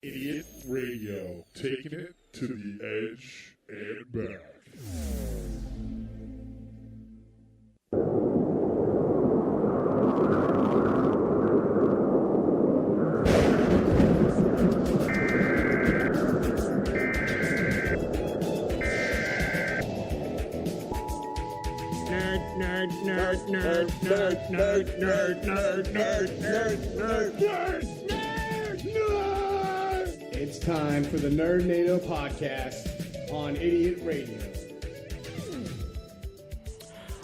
Idiot Radio, taking it to the edge and back. It's time for the NERDNADO podcast on Idiot Radio.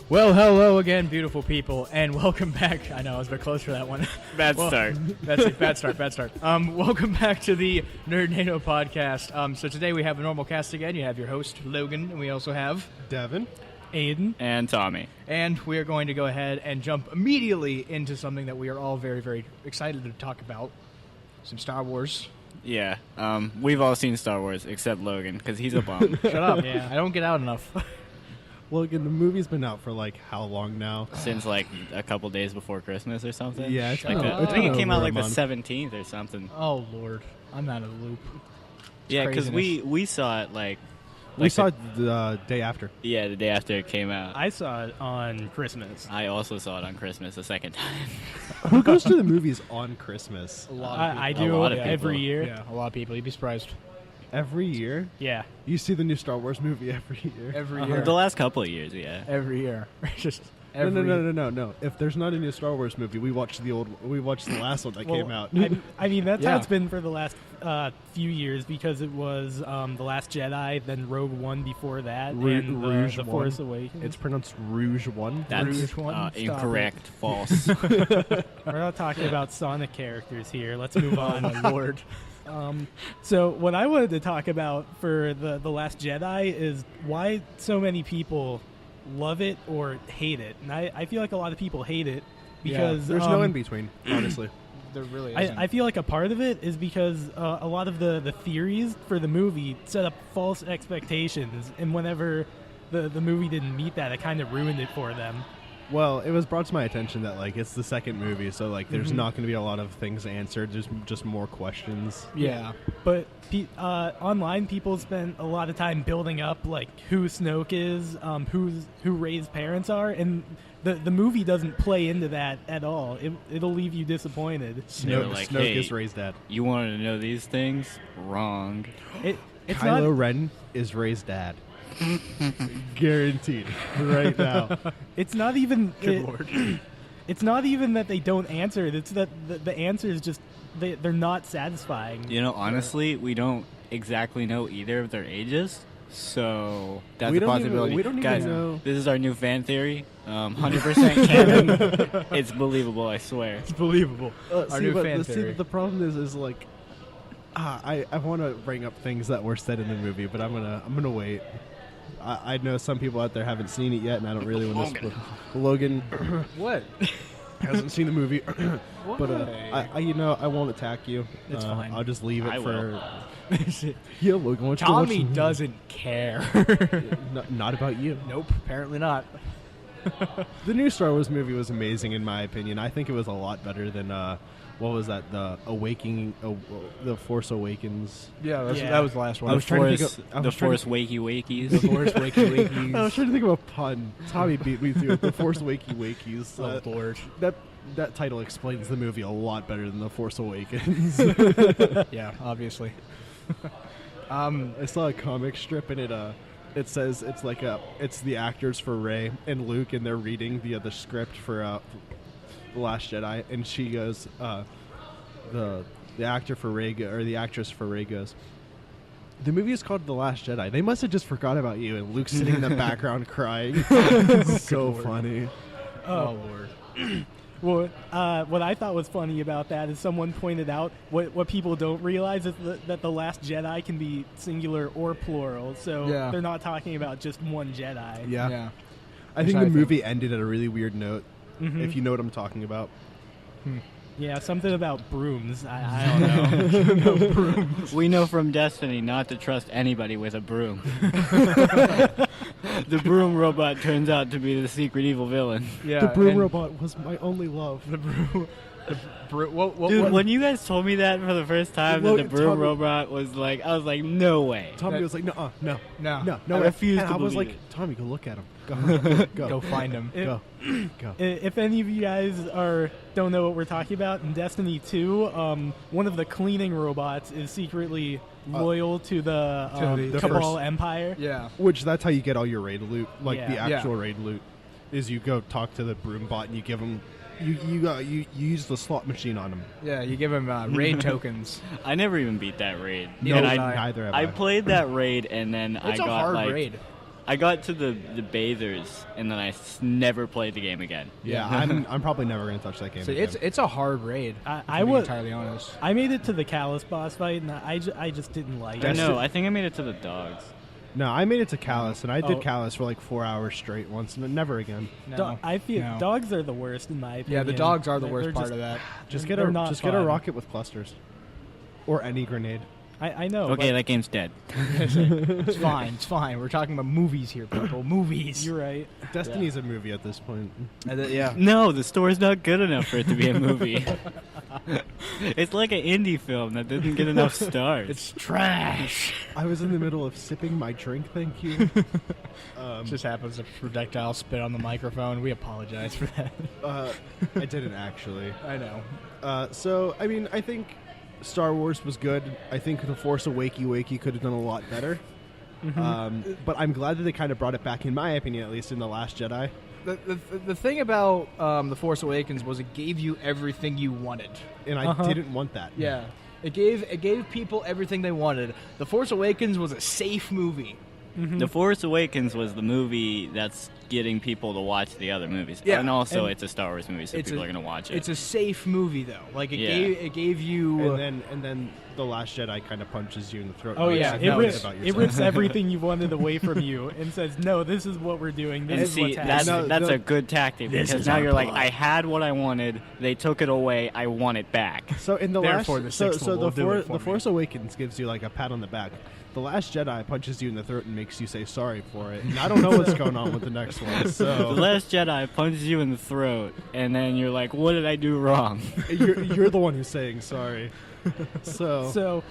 Well, hello again, beautiful people, and welcome back. I know, I was a bit close for that one. Bad start. That's it, bad start. Welcome back to the NERDNADO podcast. So today we have a normal cast again. You have your host, Logan, and we also have Devin. Aiden. And Tommy. And we are going to go ahead and jump immediately into something that we are all very, very excited to talk about. Some Star Wars. Yeah, we've all seen Star Wars except Logan, because he's a bum. Shut up. Yeah, I don't get out enough. Logan, the movie's been out for like how long now? Since like a couple days before Christmas or something. Yeah, it's like been I think it came out like the month. 17th or something. Oh, Lord. I'm out of the loop. Yeah, because craziness. we saw it like We saw it the day after. the day after it came out. I saw it on Christmas. I also saw it on Christmas a second time. Who goes to the movies on Christmas? A lot of people. I A do lot of people. every year. Yeah, a lot of people. You'd be surprised. Every year? Yeah. You see the new Star Wars movie every year? Every year. The last couple of years, yeah. Every year. Just every No. If there's not a new Star Wars movie, we watch the last one that came out. I mean, that's Yeah. how it's been for the last few years because it was The Last Jedi, then Rogue One before that, and Rouge The One. Force Awakens. It's pronounced Rouge One. That's Rouge one? Stop incorrect. False. We're not talking about Sonic characters here. Let's move on. Oh, my Lord. So what I wanted to talk about for the Last Jedi is why so many people love it or hate it. And I feel like a lot of people hate it because There's no in between, honestly. There really isn't. I feel like a part of it is because a lot of the theories for the movie set up false expectations, and whenever the movie didn't meet that, it kind of ruined it for them. Well, it was brought to my attention that like it's the second movie, so like there's not going to be a lot of things answered. There's just more questions. Yeah. But online, people spent a lot of time building up like who Snoke is, who Rey's parents are, and the movie doesn't play into that at all. It'll leave you disappointed. They were like, Snoke hey, is Rey's dad. You wanted to know these things? Wrong. It's Kylo not. Ren is Rey's dad. Guaranteed. Right now. It's not even. Good Lord. It's not even that they don't answer it. It's that the answer is just they're not satisfying. You know, honestly, we don't exactly know either of their ages, so that's We a don't even- possibility. we don't even Guys, know. this is our new fan theory. 100% canon. It's believable, I swear. It's believable. Our new fan see, theory. the problem is like, I want to bring up things that were said in the movie, but I'm gonna wait. I know some people out there haven't seen it yet, and I don't really want to. Logan What? hasn't seen the movie, but Why? I won't attack you. It's fine. I'll just leave it I for. Yeah, Logan, why don't you go watch Tommy the movie? doesn't care. Not about you. Nope, apparently not. The new Star Wars movie was amazing in my opinion. I think it was a lot better than what was that? The Force Awakens. Yeah, Yeah. that was the last one. I was trying to think Force, of- I the was trying Force to- wakey wakies. The Force Wakey I was Wakies. trying to think of a pun. Tommy beat me to it. The Force Wakey Wakies. Oh, Lord. That title explains the movie a lot better than The Force Awakens. Yeah, obviously. I saw a comic strip and it says it's the actors for Rey and Luke, and they're reading the script for The Last Jedi, and she goes, the actor for Rey or the actress for Rey goes, the movie is called The Last Jedi. They must have just forgot about you. And Luke's sitting in the background crying. So funny. Oh, Lord. Well, what I thought was funny about that is someone pointed out what people don't realize is that the Last Jedi can be singular or plural. So Yeah. they're not talking about just one Jedi. Yeah. I Which think I the think- movie ended at a really weird note. Mhm. If you know what I'm talking about. Yeah, something about brooms. I don't know. We know from Destiny not to trust anybody with a broom. The broom robot turns out to be the secret evil villain. Yeah. the broom and robot was my only love. The broom. Dude, when you guys told me that for the first time, that the broom robot was like, I was like, no way. Tommy was like, no. I way. refuse And to I was believe like, it. Tommy, go look at him. Go find him. Go. If any of you guys don't know what we're talking about, in Destiny 2, one of the cleaning robots is secretly loyal to the Cabal first- Empire. Yeah. Which that's how you get all your raid loot, like Yeah. the actual raid loot, is you go talk to the broom bot and you give him, you use the slot machine on him. Yeah, you give him raid tokens. I never even beat that raid. No, And neither have I. I played that raid, and then I It's a got hard like, raid. I got to the bathers, and then I never played the game again. Yeah, I'm probably never gonna touch that game. So again. it's a hard raid. I to be was entirely honest. I made it to the Callus boss fight, and I just didn't like it. No, I think I made it to the dogs. No, I made it to Callus, and I did Oh. Callus for like 4 hours straight once, and then never again. No. I feel No. dogs are the worst in my opinion. Yeah, the dogs are the They're worst part just- of that. Just get They're not get a fun. rocket with clusters, or any grenade. I know. Okay, but that game's dead. It's fine. It's fine. We're talking about movies here, people. Movies. you're right. Destiny's a movie at this point. Yeah. No, the story's not good enough for it to be a movie. It's like an indie film that didn't get enough stars. It's trash. I was in the middle of sipping my drink. Thank you. Just happens to projectile spit on the microphone. We apologize for that. I didn't actually. I know. So I mean, I think Star Wars was good. I think The Force Awakens could have done a lot better. But I'm glad that they kind of brought it back, in my opinion, at least in The Last Jedi. The thing about The Force Awakens was it gave you everything you wanted. And I didn't want that. Yeah. It gave people everything they wanted. The Force Awakens was a safe movie. The Force Awakens was the movie that's getting people to watch the other movies. Yeah, And also, and it's a Star Wars movie, so it's people a- are going to watch it. It's a safe movie though. Like Yeah. it gave you And then The Last Jedi kind of punches you in the throat. Oh and yeah, makes you it feel rips, good about it yourself. rips everything you wanted away from you and says, "No, this is what we're doing. This and is see, what's that's, happening." that's a good tactic, because now you're like, I had what I wanted, they took it away, I want it back. So in the Therefore, last, the so sixth one will do it for the me. Force Awakens gives you like a pat on the back. The Last Jedi punches you in the throat and makes you say sorry for it. And I don't know what's going on with the next one. The So Last Jedi punches you in the throat, and then you're like, what did I do wrong? you're the one who's saying sorry. So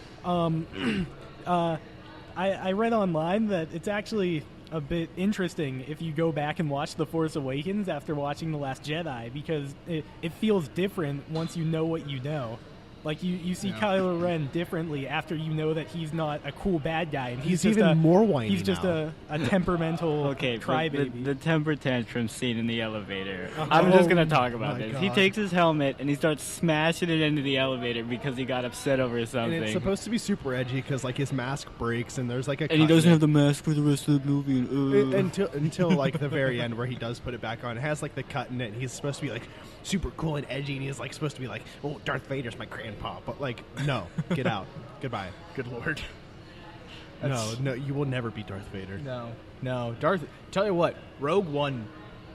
I read online that it's actually a bit interesting if you go back and watch The Force Awakens after watching The Last Jedi, because it feels different once you know what you know. Like, you see Kylo Ren differently after you know that he's not a cool bad guy. And He's just even more whiny He's just now. a temperamental Okay, but crybaby. the temper tantrum scene in the elevator. Uh-huh. I'm just going Oh to talk about my this. He God. takes his helmet and he starts smashing it into the elevator because he got upset over and something. it's supposed to be super edgy because like his mask breaks and there's like a And he cut doesn't in have the mask for the rest of the movie. And, until like the very end where he does put it back on. It has like the cut in it. And he's supposed to be like super cool and edgy, and he's like supposed to be like, oh, Darth Vader's my grandpa, but like, no, get out, goodbye. good lord. No, you will never be Darth Vader. No. Tell you what, Rogue One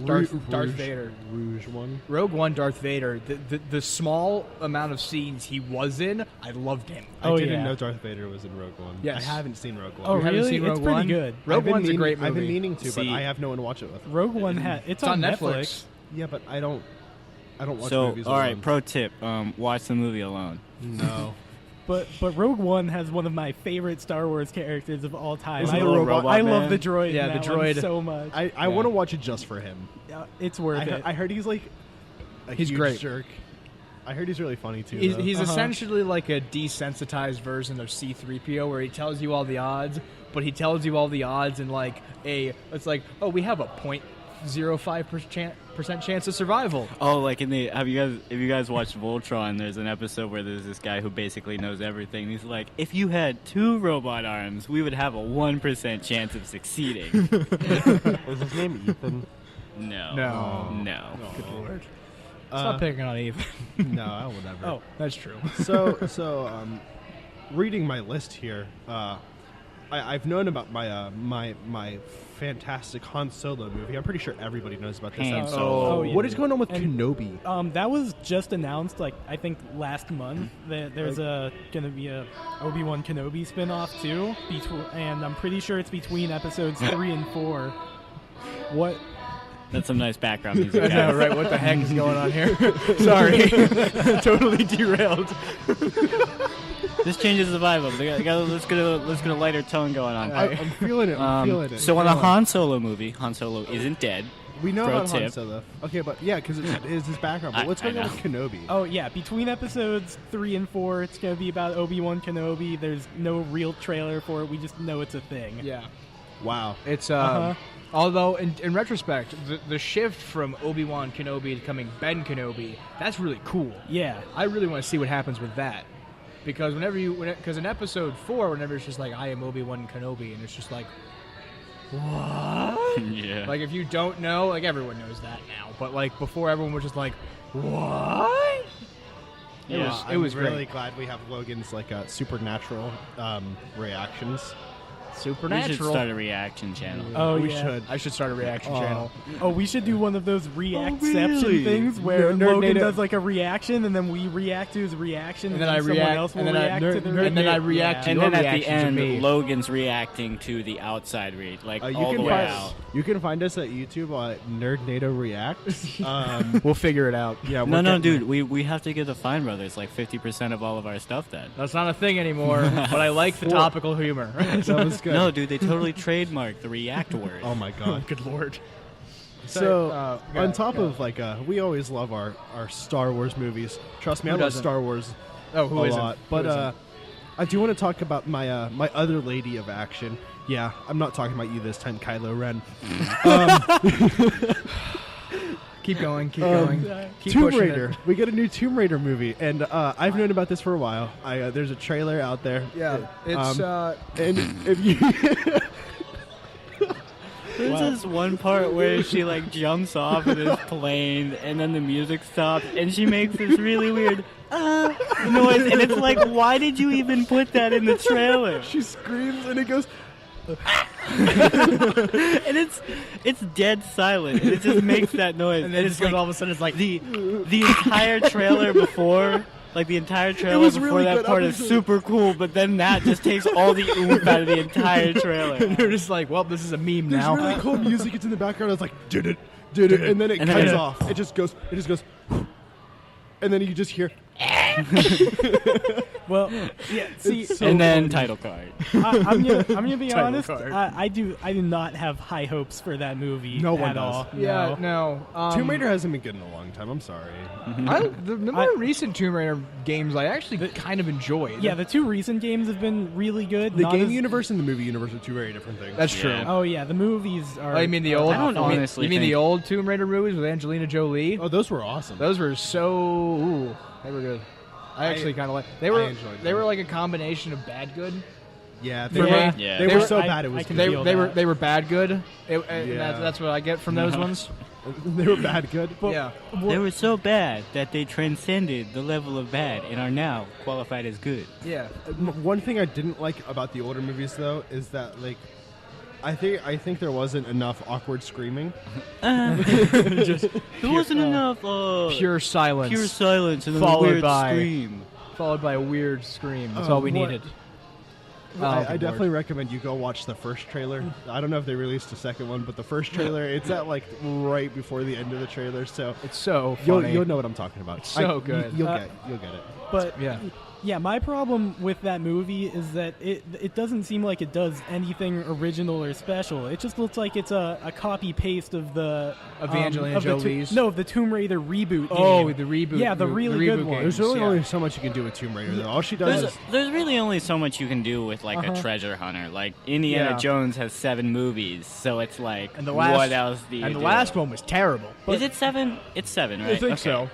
Darth Vader. Rouge one. Rogue One Darth Vader, the small amount of scenes he was in, I loved him. Oh, I didn't yeah. know Darth Vader was in Rogue One. Yes. I haven't seen Rogue One. Oh, You haven't really? seen It's Rogue pretty One? good. Rogue One's a great movie. I've been meaning to, but See- I have no one to watch it with. Rogue One it's on Netflix. Yeah, but I don't watch so, movies all right, alone. pro tip: watch the movie alone. No. But Rogue One has one of my favorite Star Wars characters of all time. Isn't I the love, robot I love man? the droid. Yeah, in the that one droid. so much. I want to watch it just for him. It's worth it. I heard he's like a He's huge great. jerk. I heard he's really funny too. He's, though. he's Uh-huh. essentially like a desensitized version of C-3PO, where he tells you all the odds, but he tells you all the odds in like it's like, oh, we have a 0.05% chance of survival. Oh, like if you guys watched Voltron, there's an episode where there's this guy who basically knows everything. He's like, if you had 2 robot arms, we would have a 1% chance of succeeding. Was his name Ethan? No. No. Good lord. Stop picking on Eve. No, whatever. Oh, that's true. So, reading my list here, I've known about my fantastic Han Solo movie. I'm pretty sure everybody knows about this. Han episode. Solo. Oh, yeah. What is going on with And- Kenobi? That was just announced, like, I think last month. There's gonna be a Obi-Wan Kenobi spin-off too, and I'm pretty sure it's between episodes 3 and 4. What That's some nice background music. I know, guys. right? What the heck is going on here? Sorry, totally derailed. This changes the vibe of it. Let's get a lighter tone going on. I'm feeling it. I'm feeling it. So on the Han Solo movie, Han Solo isn't dead. we know pro about Han tip. Solo. Okay, but yeah, because it is his background. But what's going on with Kenobi? Oh yeah, between episodes 3 and 4, it's gonna be about Obi-Wan Kenobi. There's no real trailer for it. We just know it's a thing. Yeah, Wow. it's Uh-huh. although in retrospect, the shift from Obi-Wan Kenobi to becoming Ben Kenobi, that's really cool. Yeah. I really want to see what happens with that. Because because in episode 4, whenever it's just like, I am Obi-Wan Kenobi, and it's just like, what? Yeah. Like, if you don't know, like, everyone knows that now. But, like, before, everyone was just like, what? Yeah. It was I'm really great. glad we have Logan's supernatural reactions. We Supernatural. should start a reaction channel. Oh we yeah. should. I should start a reaction channel. Oh, we should do one of those reactception really? things where Nerd Logan Nato- does like a reaction and then we react to his reaction And then I someone react- else will and then I- react nerd- to the nerd- and then I reaction. react to And your then at the reactions of end, me. Logan's reacting to the outside read, like You all can the way find out. you can find us at YouTube at NERDNADO Reacts. We'll figure it out. Yeah, No, we're no, getting- dude, we have to give the Fine Brothers like 50% of all of our stuff then. That's not a thing anymore, but I like the topical humor. That was good. No, dude, they totally trademarked the react word. Oh my god. Good lord. So, go on ahead, top go of we always love our Star Wars movies. Trust me, I Who love doesn't? Star Wars Oh, who a isn't? lot. Who But isn't? I do want to talk about my my other lady of action. Yeah, I'm not talking about you this time, Kylo Ren. Keep going, keep going. Keep Tomb pushing Raider. it. We get a new Tomb Raider movie, and I've known about this for a while. There's a trailer out there. Yeah, it's And if you There's this one part where she like jumps off of this plane and then the music stops and she makes this really weird noise and it's like, why did you even put that in the trailer? she screams and it goes. And it's dead silent and it just makes that noise. and then it's just like all of a sudden it's like the entire trailer before. Like the entire trailer was before really that good. part I is was- super cool, but then that just takes all the oomph out of the entire trailer. you're just like, well, this is a meme There's now. really cool music. It's in the background. It's like did it, and then it And then cuts it- off. It just goes. And then you just hear. Well, yeah. See, It's so And then funny. title card. I'm gonna be Title honest. card. I do not have high hopes for that movie No one at does. all. Yeah, No. no. Tomb Raider hasn't been good in a long time. I'm sorry. The more recent Tomb Raider games I actually kind of enjoyed. Yeah, the two recent games have been really good. The Not game as- universe and the movie universe are two very different things. that's true. Yeah. Oh yeah, the movies are. Oh, you mean the old? I don't you mean- honestly You mean the think- old Tomb Raider movies with Angelina Jolie? Oh, those were awesome. Those were so. Ooh, they were good. I actually kind of like. They were. enjoyed They them. were like a combination of bad good. yeah, For me- Yeah. they They were were- so I- bad it I was can good. feel They were. that. They were bad good. And Yeah. that's what I get from those ones. They were bad good. Yeah. They were so bad that they transcended the level of bad and are now qualified as good. Yeah. One thing I didn't like about the older movies though is that I think there wasn't enough awkward screaming. There wasn't enough Pure silence. pure silence and then a Followed weird by- scream. Followed by a weird scream. That's all we what- needed. I good definitely recommend you go watch the first trailer. I don't know if they released a second one, but the first trailer, it's at right before the end of the trailer, so It's so you'll funny. know what I'm talking about. so good. You'll get it. But Yeah. yeah, my problem with that movie is that it doesn't seem like it does anything original or special. It just looks like it's a copy paste of the Of the Angelina of the Jolie's? of the Tomb Raider reboot. Oh, game. the reboot. Yeah, the really good reboot one. There's games, really yeah. only so much you can do with Tomb Raider, though. All she does is There's really only so much you can do with like a treasure hunter. Like Indiana Yeah. Jones has 7 movies, so it's like, And the last, what else do you And the do? last one was terrible. Is it 7? It's 7, right? I think Okay. so.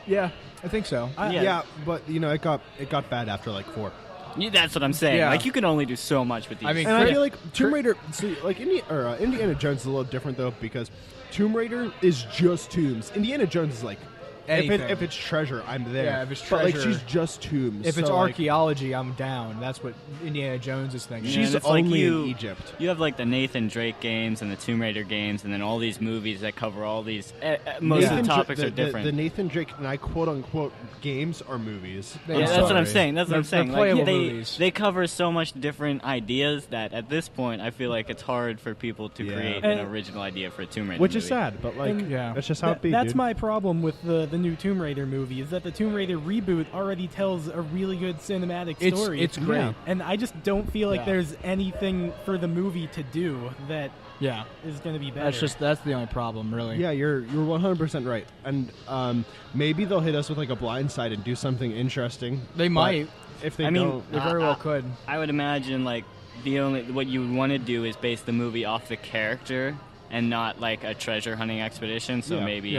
Yeah, I think so. yeah, but it got bad after 4. Yeah, that's what I'm saying. Yeah. Like you can only do so much with these. I mean, And I Crit- feel like Tomb Raider, Indiana Jones is a little different though because Tomb Raider is just tombs. Indiana Jones is anything. If it's treasure, I'm there. Yeah, if it's But like treasure- she's just tombs. If it's so, like, archaeology, I'm down. That's what Indiana Jones is thinking. Yeah, she's and it's like only you- in Egypt. You have like the Nathan Drake games and the Tomb Raider games, and then all these movies that cover all these. Most of the topics are different. The Nathan Drake and I quote unquote games are movies. Yeah, Yeah, I'm that's what I'm sorry. saying. That's what I'm They're saying. Like, playable they movies. they cover so much different ideas that at this point, I feel like it's hard for people to Yeah. create an And- original idea for a Tomb Raider Which movie. is sad, but like And that's just how it be. That's dude. my problem with the new Tomb Raider movie, is that the Tomb Raider reboot already tells a really good cinematic story. It's great. Yeah. And I just don't feel like Yeah. there's anything for the movie to do that Yeah, is going to be better. that's the only problem, really. Yeah, you're 100% right, and maybe they'll hit us with like a blindside and do something interesting. They but might. if they I mean, don't. They very well could. I would imagine like what you would want to do is base the movie off the character and not like a treasure hunting expedition. So Yeah. maybe,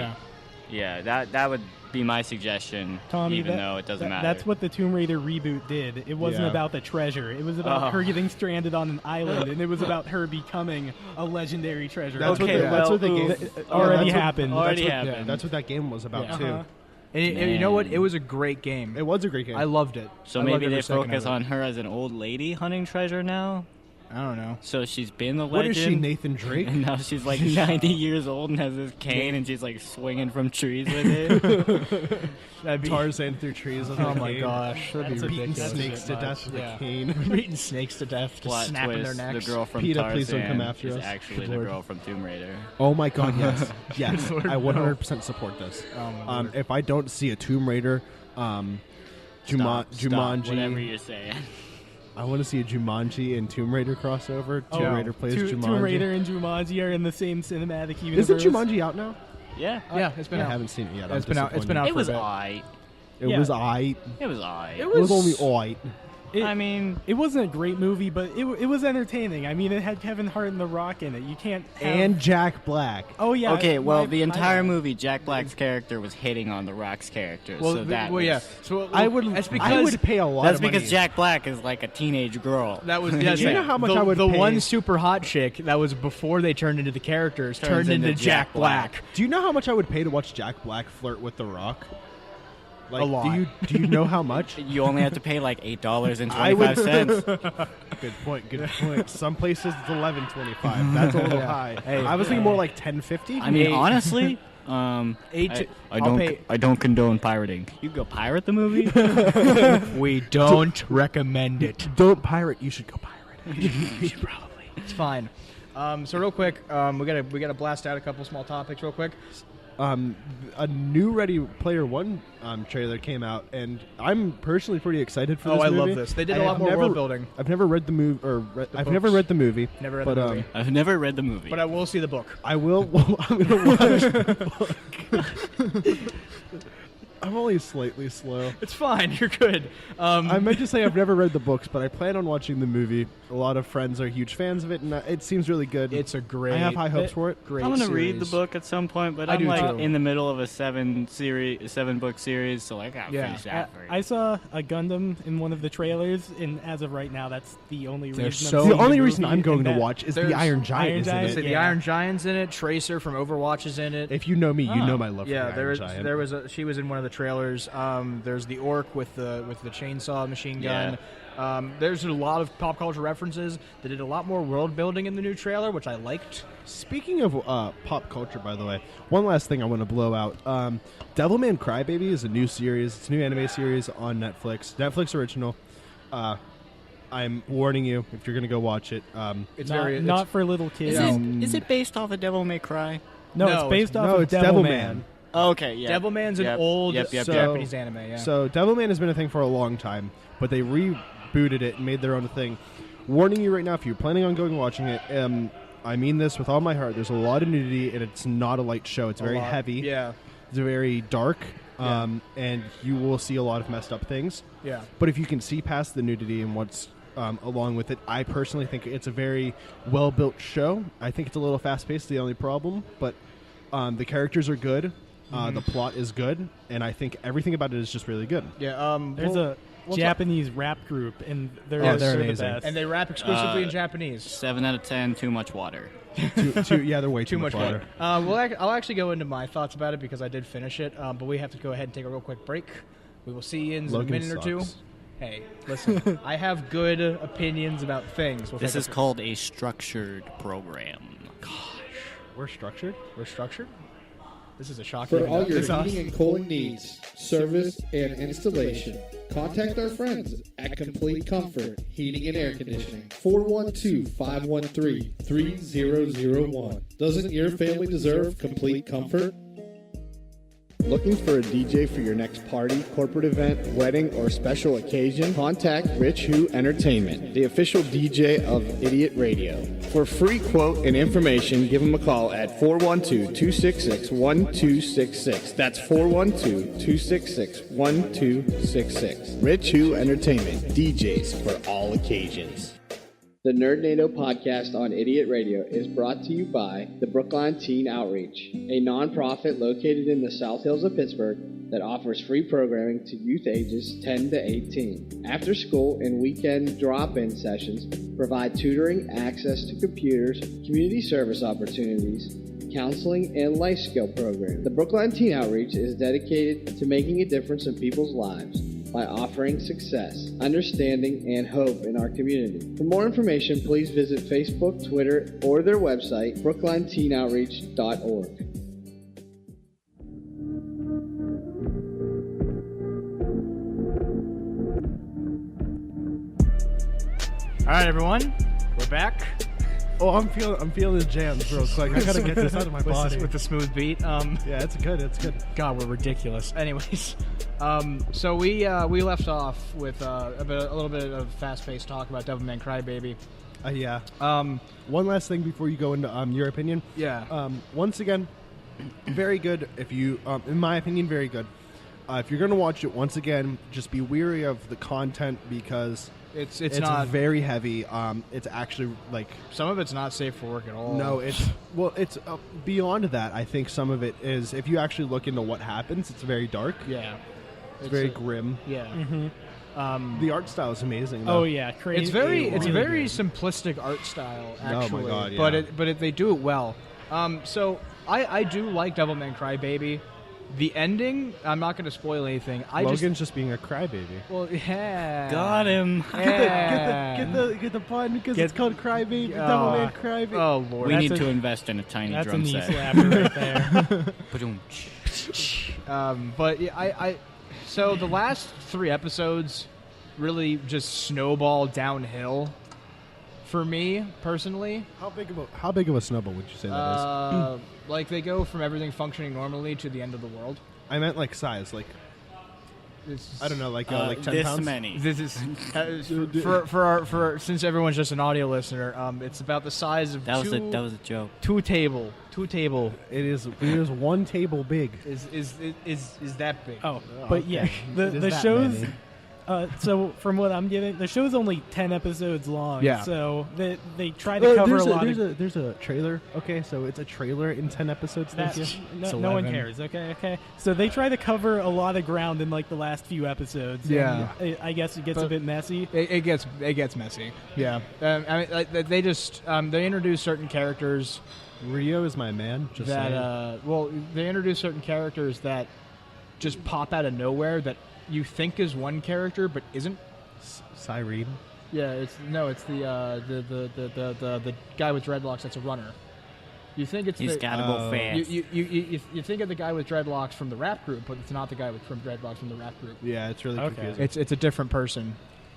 Yeah. that would be my suggestion. Tommy, even that- though it doesn't matter. That's what the Tomb Raider reboot did. It wasn't Yeah. about the treasure. It was about her getting stranded on an island, and it was about her becoming a legendary treasure. That's what Okay, the, that's what the well, game already that's what- happened. Already that's what, happened. That's what that game was about Yeah. too. Uh-huh. And you know what? It was a great game. It was a great game. I loved it. So I loved maybe every they second focus of it. on her as an old lady hunting treasure now. I don't know. So she's been the What legend. is she, Nathan Drake? And now she's like 90 years old and has this cane and she's like swinging from trees with it. That'd be Tarzan through trees with Oh a my cane. gosh, that'd be That's a- Beating ridiculous. snakes to much. death with Yeah. a cane. Beating snakes to death, just Plot snapping twist, their necks. the girl from PETA, Tarzan please don't come after is us. actually Good the Lord. girl from Tomb Raider. Oh my god, yes. Yes. Lord, I no. 100% support this. Oh my Lord. If I don't see a Tomb Raider, Stop, Jumanji. whatever you're saying. I want to see a Jumanji and Tomb Raider crossover. Tomb Raider plays Jumanji. Tomb Raider and Jumanji are in the same cinematic universe. Isn't Jumanji out now? Yeah. Yeah, it's been I out. haven't seen it yet. It's I'm been out. It's been disappointed. out. It for was a bit. alright. It Yeah. was aight. It was alright. It was only aight. I mean, It wasn't a great movie, but it was entertaining. I mean, it had Kevin Hart and The Rock in it. You can't have... And Jack Black. Oh, yeah. okay, well, my- the my entire bad. movie, Jack Black's character was hitting on The Rock's character. Well, so that was, yeah. So I would. That's I because would pay a lot. That's of money. because Jack Black is like a teenage girl. that was. Yeah, Do you know how much the, I would The pay? one super hot chick that was before they turned into the characters Turns turned into into Jack Jack Black. Do you know how much I would pay to watch Jack Black flirt with The Rock? Like, A lot. Do you know how much? You only have to pay like $8.25. I would- Good point. Good point. Some places it's $11.25. That's a little high. Hey, I was thinking more like $10.50. I mean, Eight. honestly, Eight. I don't condone pirating. You go pirate the movie. We don't recommend it. Don't pirate. You should go pirate. You should probably. It's fine. So real quick, we gotta blast out a couple small topics real quick. A new Ready Player One trailer came out, and I'm personally pretty excited for Oh, this I movie. love this. They did a I lot have more never- world building. I've never read the movie, I've never books. read the movie. Never read but, the movie. I've never read the movie. But I will see the book. I will. I'm gonna watch the book. I'm only slightly slow. It's fine. You're good. I meant to say I've never read the books, but I plan on watching the movie. A lot of friends are huge fans of it, and it seems really good. It's a great. I have high hopes for it. Great. I'm gonna read the series. book at some point, but I I'm do like too. in the middle of a 7-book series, so like I gotta Yeah. finish that first. I saw a Gundam in one of the trailers, and as of right now, that's the only There's reason. so I'm The seeing only movie, reason I'm and going to that- watch is there's the Iron Giant. Iron is in Giant, it. So the Yeah. Iron Giant's in it. Tracer from Overwatch is in it. If you know me, you Oh. know my love for Yeah, the there Iron was Giant. she was in one of the trailers. There's the orc with the chainsaw machine gun. There's a lot of pop culture references. They did a lot more world building in the new trailer, which I liked. Speaking of pop culture, by the way, one last thing I want to blow out. Devilman Crybaby is a new series. It's a new anime series on Netflix. Netflix original. I'm warning you if you're going to go watch it. It's not, very not for little kids. Is it based off of Devil May Cry? No, No, it's based off no, of it's Devilman. Devilman. Oh, okay, yeah. Devilman's an Yep, old yep, So- Japanese anime. Yeah. So Devilman has been a thing for a long time, but they rebooted it and made their own thing. Warning you right now, if you're planning on going and watching it, I mean this with all my heart. There's a lot of nudity, and it's not a light show. It's very lot. heavy. Yeah. It's very dark, Yeah. and you will see a lot of messed up things. Yeah. But if you can see past the nudity and what's along with it, I personally think it's a very well-built show. I think it's a little fast-paced, the only problem, but the characters are good. The plot is good, and I think everything about it is just really good. Yeah. There's Japanese rap group, and they're Yeah, they're the amazing. best. And they rap exclusively in Japanese. 7 out of 10. Too much water. Yeah, they're way too much water. I'll actually go into my thoughts about it because I did finish it, but we have to go ahead and take a real quick break. We will see you in a Logan minute or two. sucks. Hey, listen, I have good opinions about things. This is called a structured program. We're structured. We're structured. This is a shocking. For all your This is heating and cooling needs, service, and installation, contact our friends at Complete Comfort Heating and Air Conditioning. 412-513-3001. Doesn't your family deserve complete comfort? Looking for a DJ for your next party, corporate event, wedding, or special occasion? Contact Rich Who Entertainment, the official DJ of Idiot Radio. For free quote and information, give them a call at 412-266-1266. That's 412-266-1266. Rich Who Entertainment, DJs for all occasions. The NERDNADO podcast on Idiot Radio is brought to you by the Brookline Teen Outreach, a nonprofit located in the South Hills of Pittsburgh that offers free programming to youth ages 10 to 18. After school and weekend drop-in sessions provide tutoring, access to computers, community service opportunities, counseling, and life skill programs. The Brookline Teen Outreach is dedicated to making a difference in people's lives by offering success, understanding, and hope in our community. For more information, please visit Facebook, Twitter, or their website, brooklineteenoutreach.org. All right, everyone, we're back. Oh, I'm feeling the jams real quick. I gotta get this out of my body. With the smooth beat. Yeah, it's good. It's good. God, we're ridiculous. Anyways, so we left off with a little bit of fast-paced talk about Devilman Crybaby. Yeah. One last thing before you go into your opinion. Yeah. Once again, very good. If you, in my opinion, very good. If you're gonna watch it, once again, just be wary of the content because it's not very heavy. It's actually like some of it's not safe for work at all. No, it's beyond that. I think some of it is. If you actually look into what happens, it's very dark. Yeah. It's very grim. Yeah. Mm-hmm. The art style is amazing, though. Oh yeah, crazy. It's a very simplistic art style, actually. Oh my God, yeah. But they do it well. So I do like Devilman Crybaby. The ending, I'm not going to spoil anything. Logan's just being a crybaby. Well, yeah. Got him. Yeah. Get the pun because it's called Crybaby. Devilman Crybaby. Oh Lord. We need to invest in a tiny That's a drum knee set. slapper right there. But yeah, I so the last 3 episodes really just snowball downhill for me personally. How big of a snowball would you say that is? Like they go from everything functioning normally to the end of the world. I meant like size, like I don't know, like 10 this pounds. many. This is for since everyone's just an audio listener. It's about the size of That was a joke. two table. It is one table big. Is that big? Oh, but yeah, the show's. So from what I'm getting, the show's only 10 episodes long. Yeah. So they try to cover a lot of. There's a trailer. Okay, so it's a trailer in 10 episodes. Thank you. No one cares. Okay. So they try to cover a lot of ground in like the last few episodes. Yeah. I guess it gets a bit messy. It gets messy. Yeah. I mean, they just they introduce certain characters. Rio is my man. Just that saying. they introduce certain characters that just pop out of nowhere that you think is one character but isn't. Cyrene. Yeah, it's the guy with dreadlocks that's a runner. You think it's He's gotta go fast. You think of the guy with dreadlocks from the rap group, but it's not the guy from dreadlocks from the rap group. Yeah, it's really confusing. It's a different person.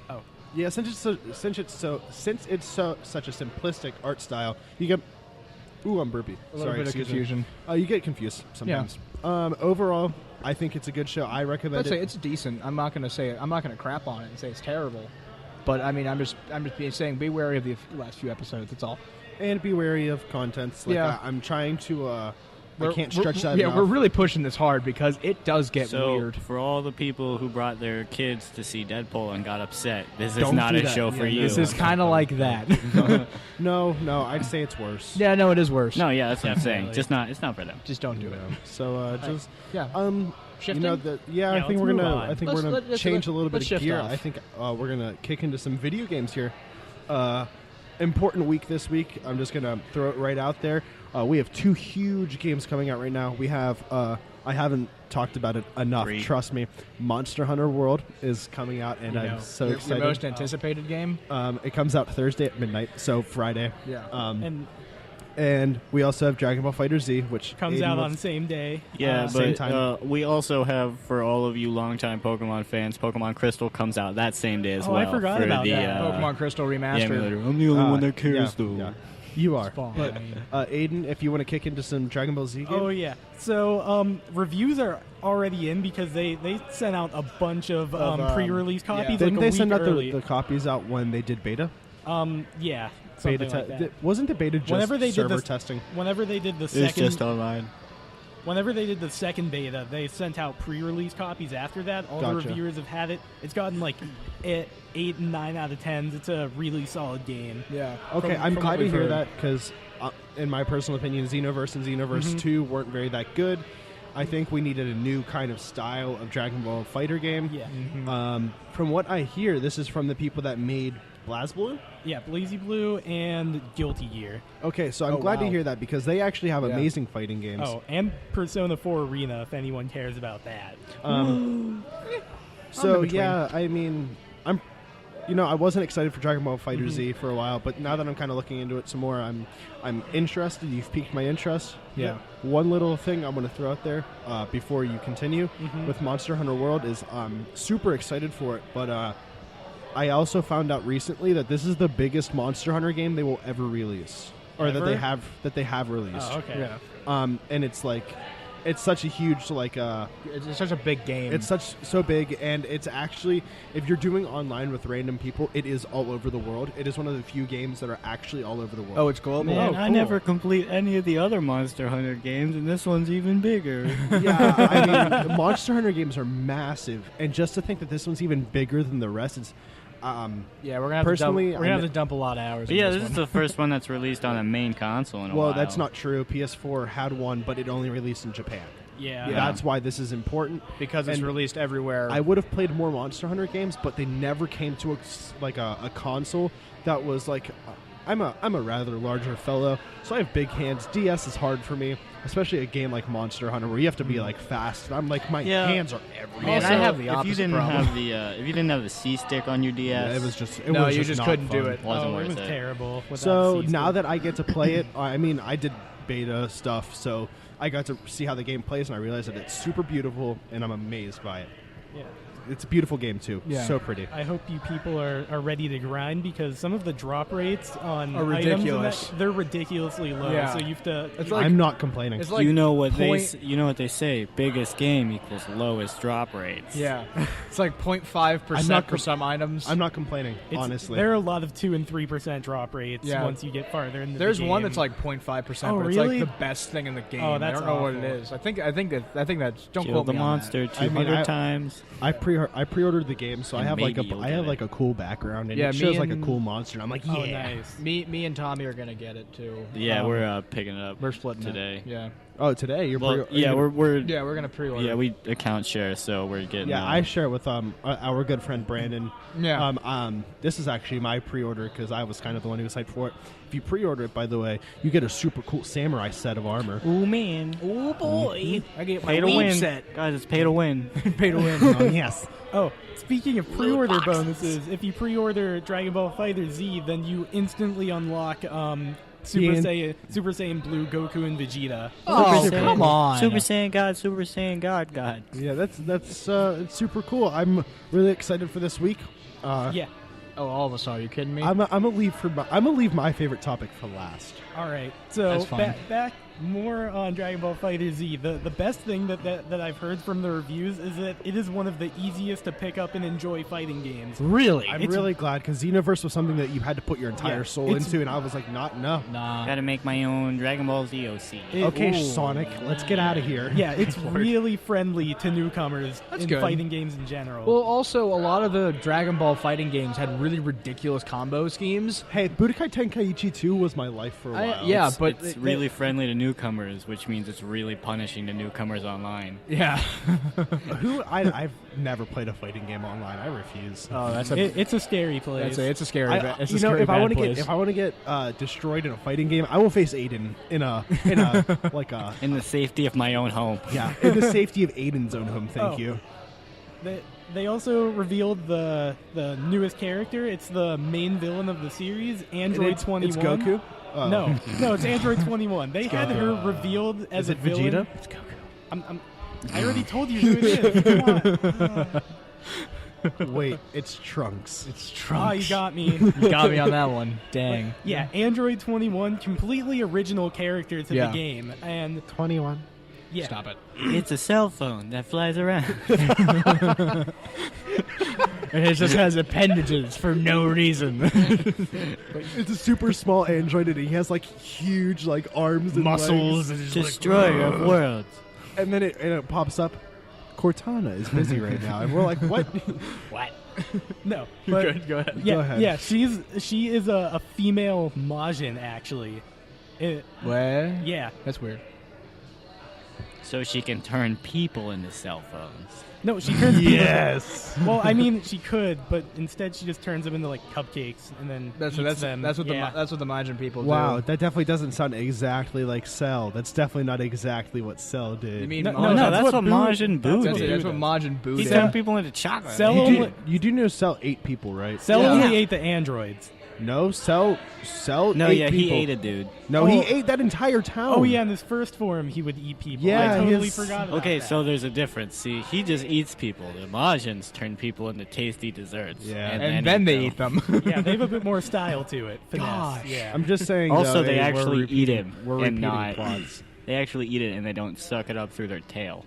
Oh, yeah. Since it's such a simplistic art style, you get. Ooh, I'm burpy. A little bit of confusion. You get confused sometimes. Yeah. Overall, I think it's a good show. I recommend it. It's decent. I'm not going to crap on it and say it's terrible. But I mean, I'm just saying, be wary of the last few episodes. That's all. And be wary of contents. Like, yeah. I'm trying to. I can't stretch that. Yeah, we're really pushing this hard because it does get weird. For all the people who brought their kids to see Deadpool and got upset, this is not a show for you. This is kind of like that. No, I'd say it's worse. Yeah, no, it is worse. No, yeah, that's what I'm saying. It's not for them. Just don't do it. So Shifting? I Yeah, think let's we're move gonna. on. I think Let's- we're gonna let's- change a little bit let's of shift gear. off. I think we're gonna kick into some video games here. Important week this week. I'm just gonna throw it right out there. We have 2 huge games coming out right now. We have. I haven't talked about it enough. 3. Trust me. Monster Hunter World is coming out, and I'm so your excited. most anticipated game. It comes out Thursday at midnight, so Friday. Yeah. And we also have Dragon Ball Fighter Z, which Comes Aiden out was- on the same day. Yeah, Same but time. we also have, for all of you longtime Pokemon fans, Pokemon Crystal comes out that same day as Oh, well. I forgot for about the, that. Pokemon Crystal the Remastered. emulator. I'm the only one that cares, yeah, though. yeah. You are. Spawn. But Aiden, if you want to kick into some Dragon Ball Z games. Oh yeah. So reviews are already in because they sent out a bunch of pre-release copies. Didn't like they a send week out early. the copies out when they did beta? Yeah. Beta Something like that. wasn't the beta just Whenever they did server the- testing? Whenever they did the It's second, just online. whenever they did the second beta, they sent out pre-release copies. After that, all the Gotcha. reviewers have had it. It's gotten like 8 and 9 out of 10s. It's a really solid game. Yeah. Okay, From- I'm from glad what to we've hear heard. that because, in my personal opinion, Xenoverse and Xenoverse 2 weren't very that good. I think we needed a new kind of style of Dragon Ball fighter game. Yeah. From what I hear, this is from the people that made BlazBlue. Yeah, Blazy Blue and Guilty Gear. Okay, so I'm Oh, glad to wow. hear that because they actually have Yeah. amazing fighting games. Oh, and Persona 4 Arena, if anyone cares about that. So between. yeah, I mean, I wasn't excited for Dragon Ball Fighter Z for a while, but now that I'm kind of looking into it some more, I'm interested. You've piqued my interest. Yeah. One little thing I'm going to throw out there before you continue with Monster Hunter World is I'm super excited for it, but I also found out recently that this is the biggest Monster Hunter game they will ever release, or that Ever? they have released. Oh, okay. Yeah. And it's like. It's such a huge It's such a big game. it's so big, and it's actually, if you're doing online with random people, it is all over the world. It is one of the few games that are actually all over the world. Oh, it's global. Man, Oh, I cool. never complete any of the other Monster Hunter games, and this one's even bigger. Yeah, I mean, the Monster Hunter games are massive, and just to think that this one's even bigger than the rest, it's Yeah, we're gonna have Personally, to dump, we're gonna I'm- have to dump a lot of hours. But in yeah, this this is one. the first one that's released on a main console in a while. well, that's not true. PS4 had one, but it only released in Japan. Yeah. That's why this is important. because it's and released everywhere. I would have played more Monster Hunter games, but they never came to a console that was like. I'm a rather larger fellow, so I have big hands. DS is hard for me, especially a game like Monster Hunter where you have to be like fast. I'm like my Yeah. hands are everywhere. Man, Also, I have the if you opposite didn't problem. have the if you didn't have the C stick on your DS, Yeah, it was just it No, was you just just not couldn't do fun. it. wasn't Oh, worth it was it. terrible. without So C-Stick. now that I get to play it, I mean, I did beta stuff, so I got to see how the game plays, and I realized that it's super beautiful, and I'm amazed by it. Yeah. It's a beautiful game too. Yeah. So pretty. I hope you people are ready to grind because some of the drop rates on Are items and ridiculous. they're ridiculously low. Yeah. So you have to. It's like I'm not complaining. it's like you know what point- you know what they say: biggest game equals lowest drop rates. Yeah, it's like 0.5% I'm not for com- some items. I'm not complaining, It's, honestly. there are a lot of 2 and 3% drop rates Yeah. once you get farther into There's the game. one that's like 0.5%, Oh, but it's really? like the best thing in the game. Oh, that's I don't know what awful. it is. I think that's don't Kill quote the me on monster that. 200 I- times. I pre-ordered the game, so I And have maybe you'll I get have it. like a cool background, and Yeah, it me shows like a and- cool monster. And I'm like, yeah. Oh, nice. Me and Tommy are gonna get it too. Yeah, we're picking it up. we're splitting it. today. Yeah, Oh, today you're Well, pre- yeah, we're yeah, we're gonna pre-order. yeah we account share, so we're getting. Yeah, I share with our good friend Brandon. Yeah. This is actually my pre-order because I was kind of the one who was hyped for it. If you pre-order it, by the way, you get a super cool samurai set of armor. Oh man, Oh boy, I get my pay to weeb win, set. guys. It's pay to win. Pay to win. Oh, yes. Oh, speaking of pre-order bonuses, if you pre-order Dragon Ball Fighter Z, then you instantly unlock Super Saiyan Blue Goku and Vegeta. Oh, Super Saiyan- come on. Super Saiyan God, Super Saiyan God. Yeah, that's it's super cool. I'm really excited for this week. Yeah. Oh, all of us are. You kidding me? I'm gonna leave my favorite topic for last. All right. So That's fine. back more on Dragon Ball Fighter Z. The best thing that I've heard from the reviews is that it is one of the easiest to pick up and enjoy fighting games. really? I'm really glad because Xenoverse was something that you had to put your entire Yeah, soul it's- into, and I was like, no. Nah. Gotta make my own Dragon Ball Z OC. Okay, Ooh. Sonic, let's get out of here. Yeah, it's really friendly to newcomers That's in good. fighting games in general. Well, also a lot of the Dragon Ball fighting games had really ridiculous combo schemes. Hey, Budokai Tenkaichi 2 was my life for a while. Yeah, It's- but It's really friendly to newcomers, which means it's really punishing the newcomers online. Yeah. I've never played a fighting game online. I refuse. Oh, It's a scary place. it's a scary. It's a you know, scary if I want to get destroyed in a fighting game, I will face Aiden in a like a In the safety of my own home. yeah in the safety of Aiden's own home. Thank Oh. you. They also revealed the newest character. It's the main villain of the series, Android 21. It's Goku. Oh. No, it's Android 21. They had her revealed as Is a it villain. Vegeta? It's Goku. I already told you who it is. Come on. Wait, it's Trunks. It's Oh, Trunks. you got me. You got me on that one. Dang. Yeah, Android 21, completely original character to Yeah. the game, and 21. yeah, Stop it. It's a cell phone that flies around. And it just has appendages for no reason. It's a super small android, and he has like huge like arms and Muscles. legs. Destroyer of worlds. And then it pops up. Cortana is busy right now, and we're like, what? What? no, You're but good. Go ahead. yeah, Go ahead. yeah, she is a female Majin actually. What? Yeah, That's weird. So she can turn people into cell phones. no, she turns Yes. Well, I mean, she could, but instead she just turns them into like cupcakes and then eats them. That's what yeah. that's what the Majin people do. Wow, that definitely doesn't sound exactly like Cell. That's definitely not exactly what Cell did. You mean No, Majin? no, that's what Majin Buu That's, did. that's what Majin Buu He did. turned people into chocolate. Cell you, only, you do know Cell ate people, right? Cell Yeah. only ate the androids. No, Cell No, ate yeah, people. he ate a dude. No, Oh. he ate that entire town. Oh yeah, in his first form he would eat people. Yeah, I totally his- forgot about Okay, that. so there's a difference. See, he just eats people. The Majins turn people into tasty desserts. Yeah. And then they eat them. yeah, they have a bit more style to it. Finesse. Gosh. Yeah. I'm just saying. Also, though, they we're actually eat repeating- him We're and repeating not. plots. They actually eat it and they don't suck it up through their tail.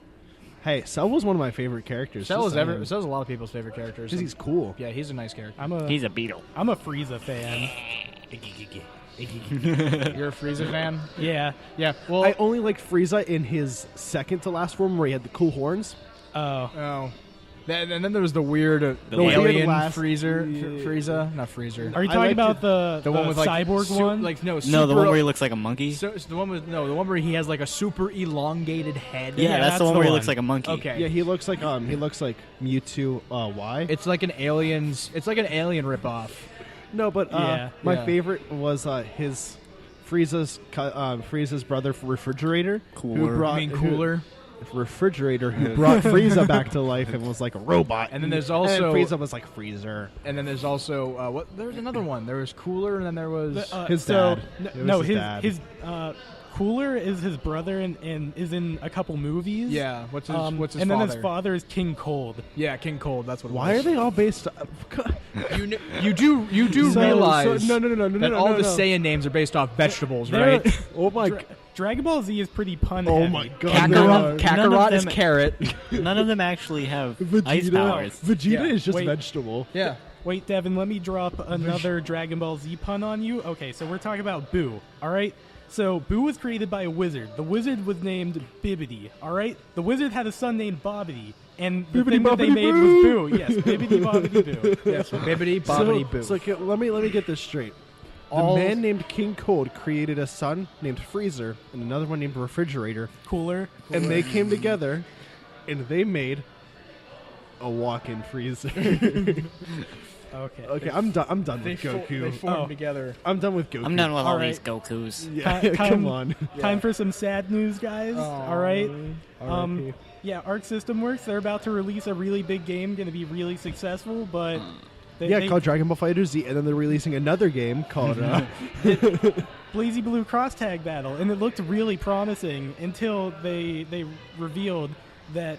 Hey, Cell was one of my favorite characters. Cell's just saying. a lot of people's favorite characters. Because he's cool. Yeah, he's a nice character. He's a beetle. I'm a Frieza fan. You're a Frieza fan? Yeah. Yeah. Well, I only liked Frieza in his second to last form where he had the cool horns. Oh. oh. And then there was the weird weird alien last- Frieza, not Freezer. Are you I talking liked about the one with like cyborg one? Like no, No, the super- one where he looks like a monkey. So the one where he has like a super elongated head. yeah, that's the one where he looks like a monkey. Okay. Yeah, he looks like Mewtwo. Y. It's like an alien ripoff. No, but Yeah. my Yeah. favorite was his Frieza's brother Refrigerator. Cooler. Who brought, I mean, Cooler. Refrigerator who brought Frieza back to life and was like a robot. And then there's and also- Frieza was like Freezer. And then there's also There's another one. There was Cooler, and then there was His so, dad. n- It was no, his dad. his Cooler is his brother and is in a couple movies. yeah. What's his And father? then his father is King Cold. Yeah, King Cold. That's what. Why are they all based? You do So- realize so- no, that all the no. Saiyan names are based off vegetables, They're- right? Oh my! Dragon Ball Z is pretty pun Oh heavy. my God! None Kakarot, of Kakarot is them- carrot. None of them actually have ice Vegeta, powers. Vegeta Yeah. is just Wait. vegetable. Yeah. Wait, Devin, let me drop another Dragon Ball Z pun on you. Okay, so we're talking about Boo, all right? So Boo was created by a wizard. The wizard was named Bibbidi, all right? The wizard had a son named Bobbidi, and the Bibbidi thing that they Bobbidi made Boo. was Boo. Yes, Bibbidi Bobbidi Boo. Yes. Bibbidi bobbidi boo. So okay, let me get this straight. All- The man named King Cold created a son named Freezer and another one named Refrigerator, Cooler. and they came together, and they made a walk-in freezer. Okay. Okay, I'm done. I'm done They with They Goku. formed Oh. together. I'm done with Goku. I'm done with all All these right. Gokus. Yeah, Time- come on. Time for some sad news, guys. All right. R.I.P. Yeah, Arc System Works, they're about to release a really big game, going to be really successful, but they Called Dragon Ball Fighter Z, and then they're releasing another game called. Blazy Blue Cross Tag Battle, and it looked really promising until they revealed that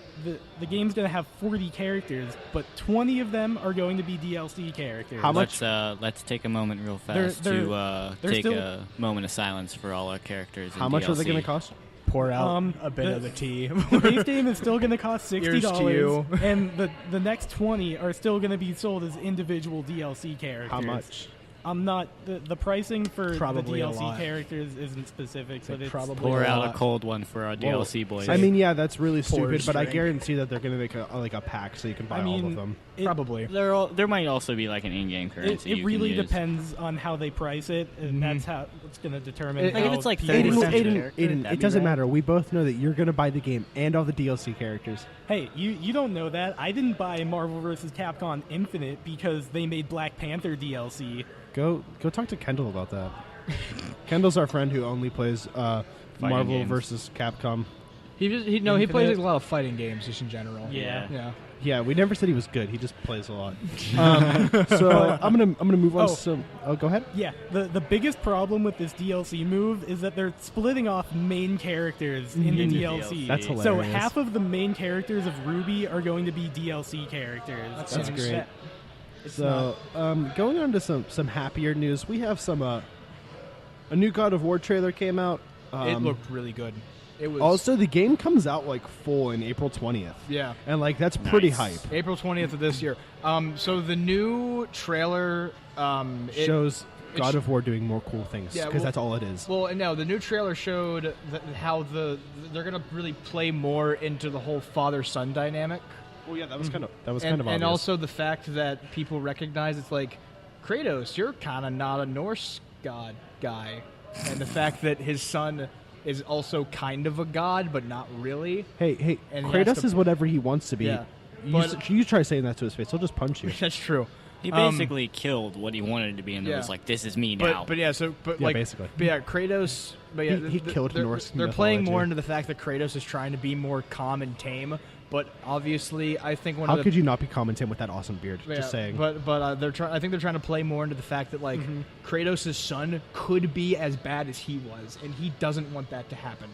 the game's going to have 40 characters, but 20 of them are going to be DLC characters. How much- Let's take a moment real They're- fast they're- to they're take still- a moment of silence for all our characters. How in much are they DLC. going to cost? Pour out a bit the- of the tea. The base game is still going to cost $60, Here's to you. and the next 20 are still going to be sold as individual DLC characters. How much? I'm not the pricing for Probably the a DLC lot. characters isn't specific, but it's probably Pour a out lot. a cold one for our DLC boys. I mean, yeah, that's really Pour stupid, but I strength. guarantee that they're going to make a pack so you can buy I mean, all of them. Probably. there might also be like an in-game currency. It you really can use. depends on how they price it, and that's how what's going to determine. Like, if how it's like people 30 react to Aiden- it. Aiden, That'd it be doesn't rad. matter. We both know that you're going to buy the game and all the DLC characters. Hey, you don't know that. I didn't buy Marvel vs. Capcom Infinite because they made Black Panther DLC. Go talk to Kendall about that. Kendall's our friend who only plays Marvel games. versus Capcom. He Infinite. plays a lot of fighting games just in general. Yeah. Yeah. Yeah, we never said he was good. He just plays a lot. So I'm gonna move on. Oh. To some. Oh, go ahead. Yeah, the biggest problem with this DLC move is that they're splitting off main characters in the DLC. That's So hilarious. half of the main characters of Ruby are going to be DLC characters. That's And great. it's So going on to some happier news, we have a new God of War trailer came out. It looked really good. It was Also, the game comes out like full in April 20th. yeah. And like that's pretty Nice. hype. April 20th of this year. So the new trailer Shows it God sh- of War doing more cool things Yeah, because well- that's all it is. Well, no, the new trailer showed how they're gonna really play more into the whole father-son dynamic, Well, yeah, that was kind of obvious. and also the fact that people recognize it's like Kratos, you're kind of not a Norse god guy, and the fact that his son is also kind of a god, but not really. hey, and he has Kratos to- is whatever he wants to be. Yeah, You try saying that to his face, he'll just punch you. That's true. He basically killed what he wanted to be, and it yeah. was like, "This is me now." But yeah, so Yeah, like basically. But yeah, Kratos. But yeah, He killed they're, Norse They're playing more mythology. into the fact that Kratos is trying to be more calm and tame. But obviously, I think one How of the could you not be commenting with that awesome beard? yeah, Just saying. But they're trying. I think they're trying to play more into the fact that like Kratos' son could be as bad as he was, and he doesn't want that to happen.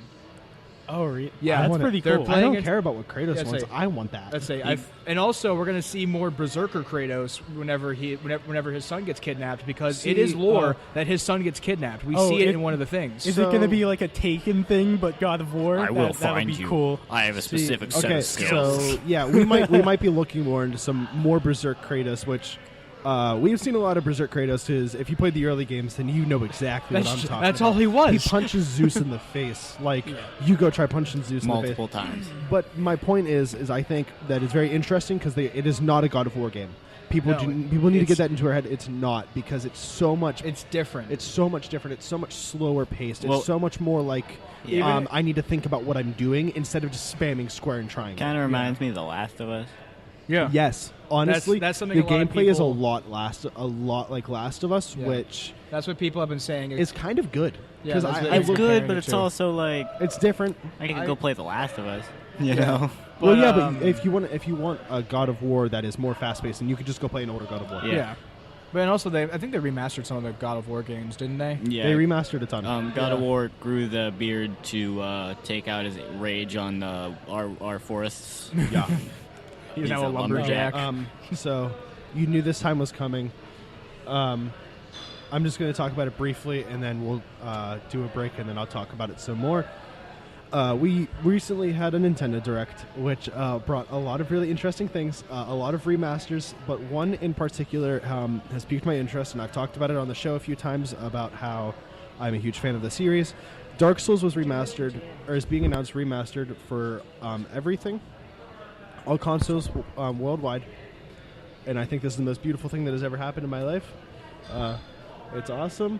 Yeah, that's I pretty they're cool. I playing don't it- care about what Kratos Yeah, wants. say- I want that. Let's say, and also we're going to see more Berserker Kratos whenever his son gets kidnapped, because it is See, lore that his son gets kidnapped. We Oh, see it it- in one of the things. Is it going to be like a Taken thing, but God of War? I will that find would be you. cool. I have a specific set Okay, of skills. so yeah, we might be looking more into some more Berserk Kratos, which we've seen a lot of Berserk Kratos. Is if you played the early games, then you know exactly what I'm talking That's about. all he was. He punches Zeus in the face. Like you go try punching Zeus Multiple in the face. times. But my point is I think that it's very interesting because it is not a God of War game. People No, people need to it's- get that into their head. It's not, because it's so much. It's different. It's so much different. It's so much slower paced. It's Well, so much more like Yeah. I need to think about what I'm doing instead of just spamming square and triangle. Kind of reminds me of The Last of Us. yeah. Yes, honestly, That's something the a lot of gameplay is people- a lot like Last of Us, Yeah. which That's what people have been saying. is kind of good Yeah, because that's what- I It's look, good, comparing but it it's to. also like it's different. I could I- go play The Last of Us. You know? Well, yeah, um, but if you want a God of War that is more fast paced, then you could just go play an older God of War. yeah. But and also I think they remastered some of the God of War games, didn't they? Yeah. They remastered a ton. God of Yeah. War grew the beard to take out his rage on our forests. Yeah. He's now a lumberjack. So you knew this time was coming. I'm just going to talk about it briefly, and then we'll do a break, and then I'll talk about it some more. We recently had a Nintendo Direct, which brought a lot of really interesting things, a lot of remasters, but one in particular has piqued my interest, and I've talked about it on the show a few times about how I'm a huge fan of the series. Dark Souls was remastered, or is being announced remastered for everything, all consoles worldwide, and I think this is the most beautiful thing that has ever happened in my life. It's awesome.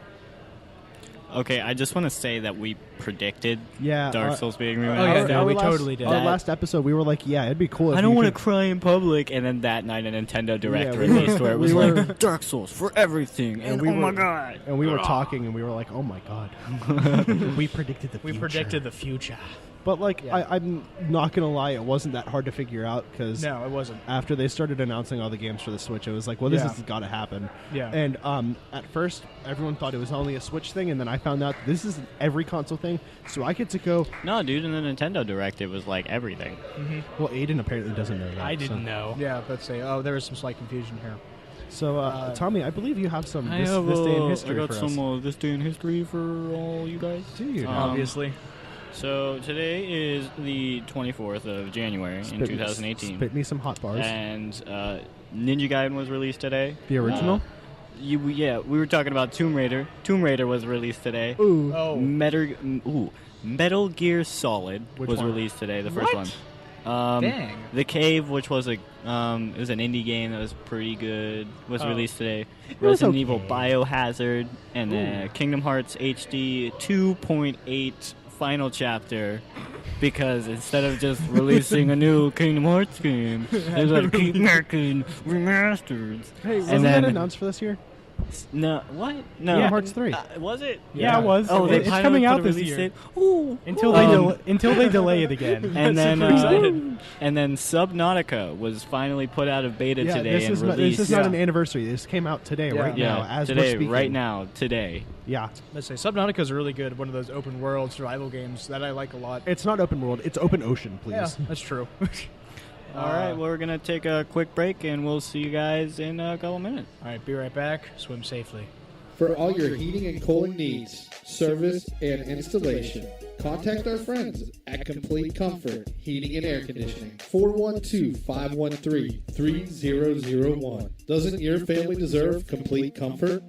Okay, I just want to say that we predicted Yeah, Dark Souls being yeah, remastered. no, we last, totally did. Our last episode, we were like, yeah, it'd be cool if I don't you want to could- cry in public, and then that night a Nintendo Direct Yeah, we released were- where it was we like were- Dark Souls for everything, and we oh my were- god! And we were talking, and we were like, "Oh my god, we predicted the We future." predicted the future. But like, Yeah. I'm not gonna lie, it wasn't that hard to figure out because No, it wasn't. after they started announcing all the games for the Switch, it was like, well, this Yeah. has got to happen. Yeah. And at first, everyone thought it was only a Switch thing, and then I found out this is every console thing. So I get to go. No, dude, in the Nintendo Direct, it was like everything. Well, Aiden apparently doesn't know that. I didn't know. Yeah, let's say. Oh, there was some slight confusion here. So, Tommy, I believe you have some this day in history I got for some us. this day in history for all you guys. Do you? Obviously. So today is the 24th of January in 2018, Spit me some hot bars. and Ninja Gaiden was released today. The original? We were talking about Tomb Raider. Tomb Raider was released today. Ooh. Oh. Metal Gear Solid Which was one? released today, the first What? one. Dang. The Cave, which was it was an indie game that was pretty good, was released today. Resident Evil Biohazard, and then Kingdom Hearts HD 2.8 Final Chapter. Because instead of just releasing a new Kingdom Hearts game, they're going to keep making remasters. Hey, wasn't that announced for this year? No, what? No. Kingdom Hearts 3. Was it? Yeah, it was. Oh, it's coming out this year. Until they delay it again. And then, and then Subnautica was finally put out of beta today and released. This is not an anniversary. This came out today, right now, as today, we're speaking. right now, today. Yeah. Let's say Subnautica is really good. One of those open world survival games that I like a lot. It's not open world. It's open ocean, please. Yeah, that's true. All right, well, we're going to take a quick break, and we'll see you guys in a couple minutes. All right, be right back. Swim safely. For all your heating and cooling needs, service, and installation, contact our friends at Complete Comfort Heating and Air Conditioning. 412-513-3001. Doesn't your family deserve complete comfort?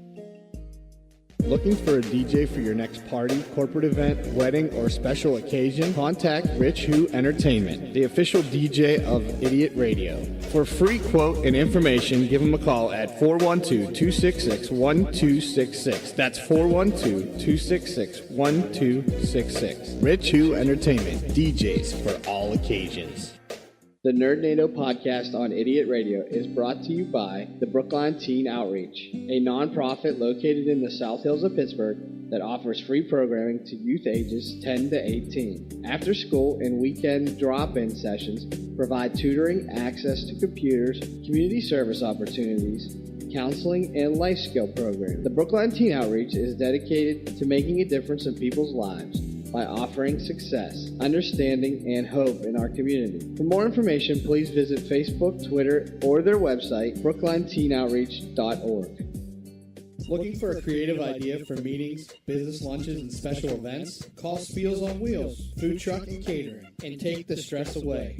Looking for a DJ for your next party, corporate event, wedding, or special occasion? Contact Rich Who Entertainment, the official DJ of Idiot Radio. For free quote and information, give them a call at 412-266-1266. That's 412-266-1266. Rich Who Entertainment, DJs for all occasions. The NERDNADO podcast on Idiot Radio is brought to you by the Brookline Teen Outreach, a nonprofit located in the South Hills of Pittsburgh that offers free programming to youth ages 10 to 18. After school and weekend drop-in sessions provide tutoring, access to computers, community service opportunities, counseling, and life skill programs. The Brookline Teen Outreach is dedicated to making a difference in people's lives by offering success, understanding, and hope in our community. For more information, please visit Facebook, Twitter, or their website, brooklineteenoutreach.org. Looking for a creative idea for meetings, business lunches, and special events? Call Spiels on Wheels, Food Truck and Catering, and take the stress away.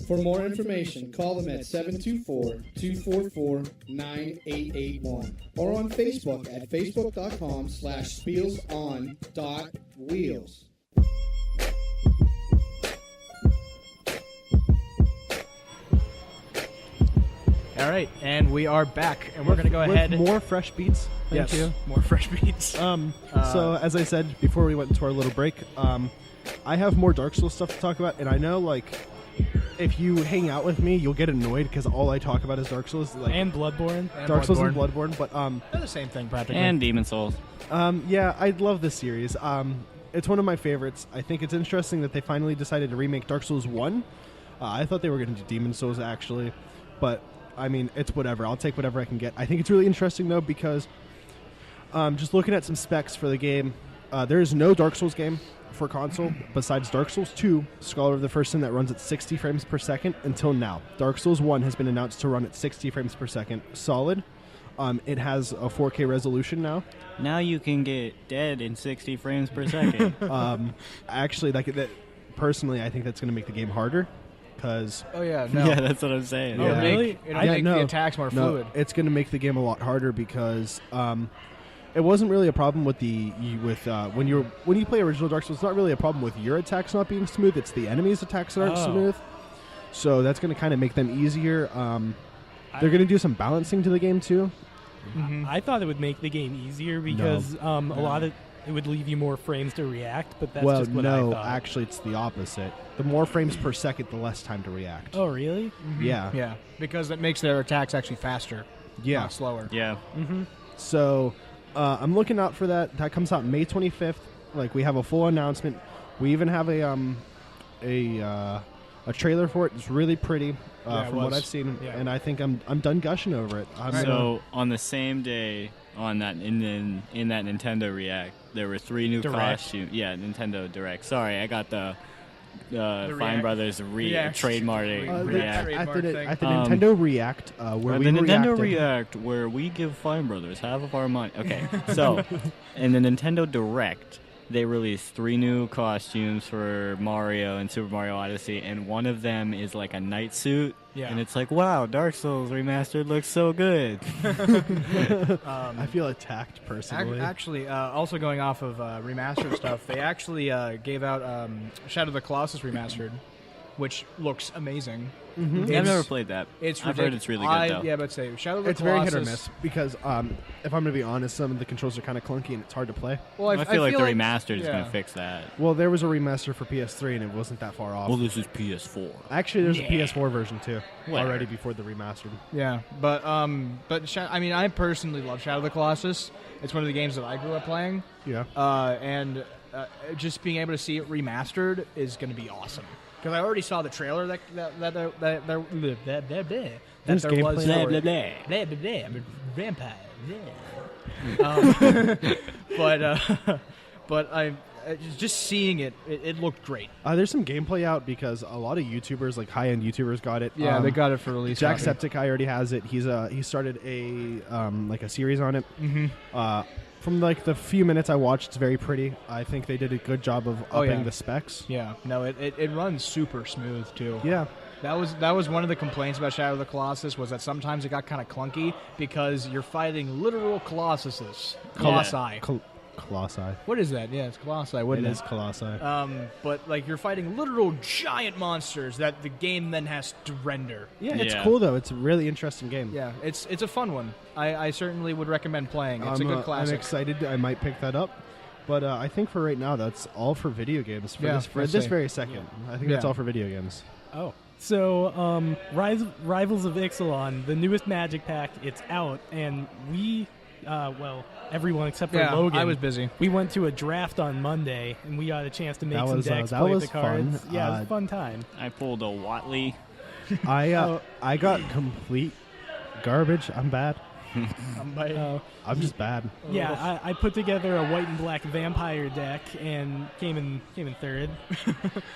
For more information, call them at 724-244-9881 or on Facebook at facebook.com/spielson.wheels. All right, and we are back, and we're going to go with ahead. more fresh beats. Thank you. More fresh beats. So, as I said before we went into our little break, I have more Dark Souls stuff to talk about, and I know, like, if you hang out with me, you'll get annoyed because all I talk about is Dark Souls. Like, And Bloodborne. Dark Souls and Bloodborne, but They're the same thing, practically. And Demon Souls. yeah, I love this series. It's one of my favorites. I think it's interesting that they finally decided to remake Dark Souls 1. I thought they were going to do Demon Souls, actually, but I mean, it's whatever. I'll take whatever I can get. I think it's really interesting, though, because just looking at some specs for the game, there is no Dark Souls game for console besides Dark Souls 2, Scholar of the First Sin, that runs at 60 frames per second until now. Dark Souls 1 has been announced to run at 60 frames per second solid. It has a 4K resolution now. Now you can get dead in 60 frames per second. Actually, personally, I think that's going to make the game harder. Because oh, yeah, no. Yeah, that's what I'm saying. Oh, Yeah. really? It'll make the attacks more no, fluid. it's going to make the game a lot harder because it wasn't really a problem with when you play original Dark Souls. It's not really a problem with your attacks not being smooth. It's the enemies' attacks that aren't smooth. So that's going to kind of make them easier. They're going to do some balancing to the game too. Mm-hmm. I thought it would make the game easier because a lot of it would leave you more frames to react, but that's just what I thought. Actually, it's the opposite. The more frames per second, the less time to react. Oh, really? Mm-hmm. Yeah. Yeah, because it makes their attacks actually faster, not slower. Yeah. Mm-hmm. So I'm looking out for that. That comes out May 25th. Like, we have a full announcement. We even have a trailer for it. It's really pretty from what I've seen, and I think I'm done gushing over it. So on the same day on that in that Nintendo React, there were 3 new costumes. Yeah, Nintendo Direct. Sorry, I got the Fine Brothers trademark React. At the Nintendo React, where we the Nintendo reacted. React, where we give Fine Brothers half of our money. Okay, so in the Nintendo Direct, they released 3 new costumes for Mario and Super Mario Odyssey, and one of them is like a night suit. Yeah. And it's like, wow, Dark Souls Remastered looks so good. I feel attacked personally. Actually, also going off of remastered stuff, they actually gave out Shadow of the Colossus Remastered. which looks amazing. I've never played that. I've heard it's really good, though. Yeah, but say Shadow of the It's Colossus. very hit or miss because if I'm going to be honest, some of the controls are kind of clunky and it's hard to play. Well, I feel like the remastered is going to fix that. Well, there was a remaster for PS3 and it wasn't that far off. Well, this is PS4. Actually, there's a PS4 version too already before the remastered. Yeah, but I mean, I personally love Shadow of the Colossus. It's one of the games that I grew up playing. Yeah. And just being able to see it remastered is going to be awesome. Because I already saw the trailer that there was. Blah, blah, blah. I'm a vampire. But I just seeing it looked great. There's some gameplay out because a lot of YouTubers, like high-end YouTubers, got it. Yeah, they got it for release. Jacksepticeye already has it. He started a series on it. From like the few minutes I watched, it's very pretty. I think they did a good job of upping the specs. Yeah, no, it runs super smooth too. Yeah. That was one of the complaints about Shadow of the Colossus was that sometimes it got kind of clunky because you're fighting literal colossi. Colossi. What is that? Yeah, it's colossi. Wouldn't It it? is Colossi. But like you're fighting literal giant monsters that the game then has to render. Yeah, it's cool though. It's a really interesting game. Yeah, it's a fun one. I certainly would recommend playing. It's a good classic. I'm excited. I might pick that up. But I think for right now, that's all for video games. For this very second. I think that's all for video games. Oh. So, Rivals of Ixalan, the newest Magic Pack, it's out, and we, everyone except for Logan. I was busy. We went to a draft on Monday, and we got a chance to make some decks, that play was with the cards. fun. Yeah, it was a fun time. I pulled a Watley. I got complete garbage. I'm bad. I'm just bad. Yeah, I put together a white and black vampire deck and came in third.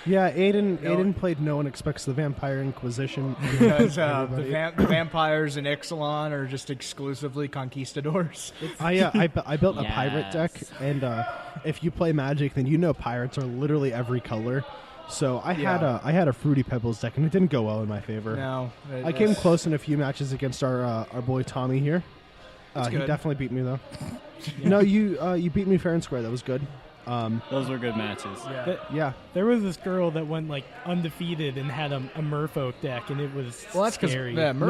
Yeah, Aiden played No One Expects the Vampire Inquisition. Because the vampires in Ixalan are just exclusively conquistadors. I built a Yes. pirate deck, and if you play Magic, then you know pirates are literally every color. So I had a Fruity Pebbles deck, and it didn't go well in my favor. No, I came close in a few matches against our boy Tommy here. He good. definitely beat me though. No, you beat me fair and square. That was good. Those were good matches. Yeah. There was this girl that went like undefeated and had a Merfolk deck, and it was Well, that's because scary. If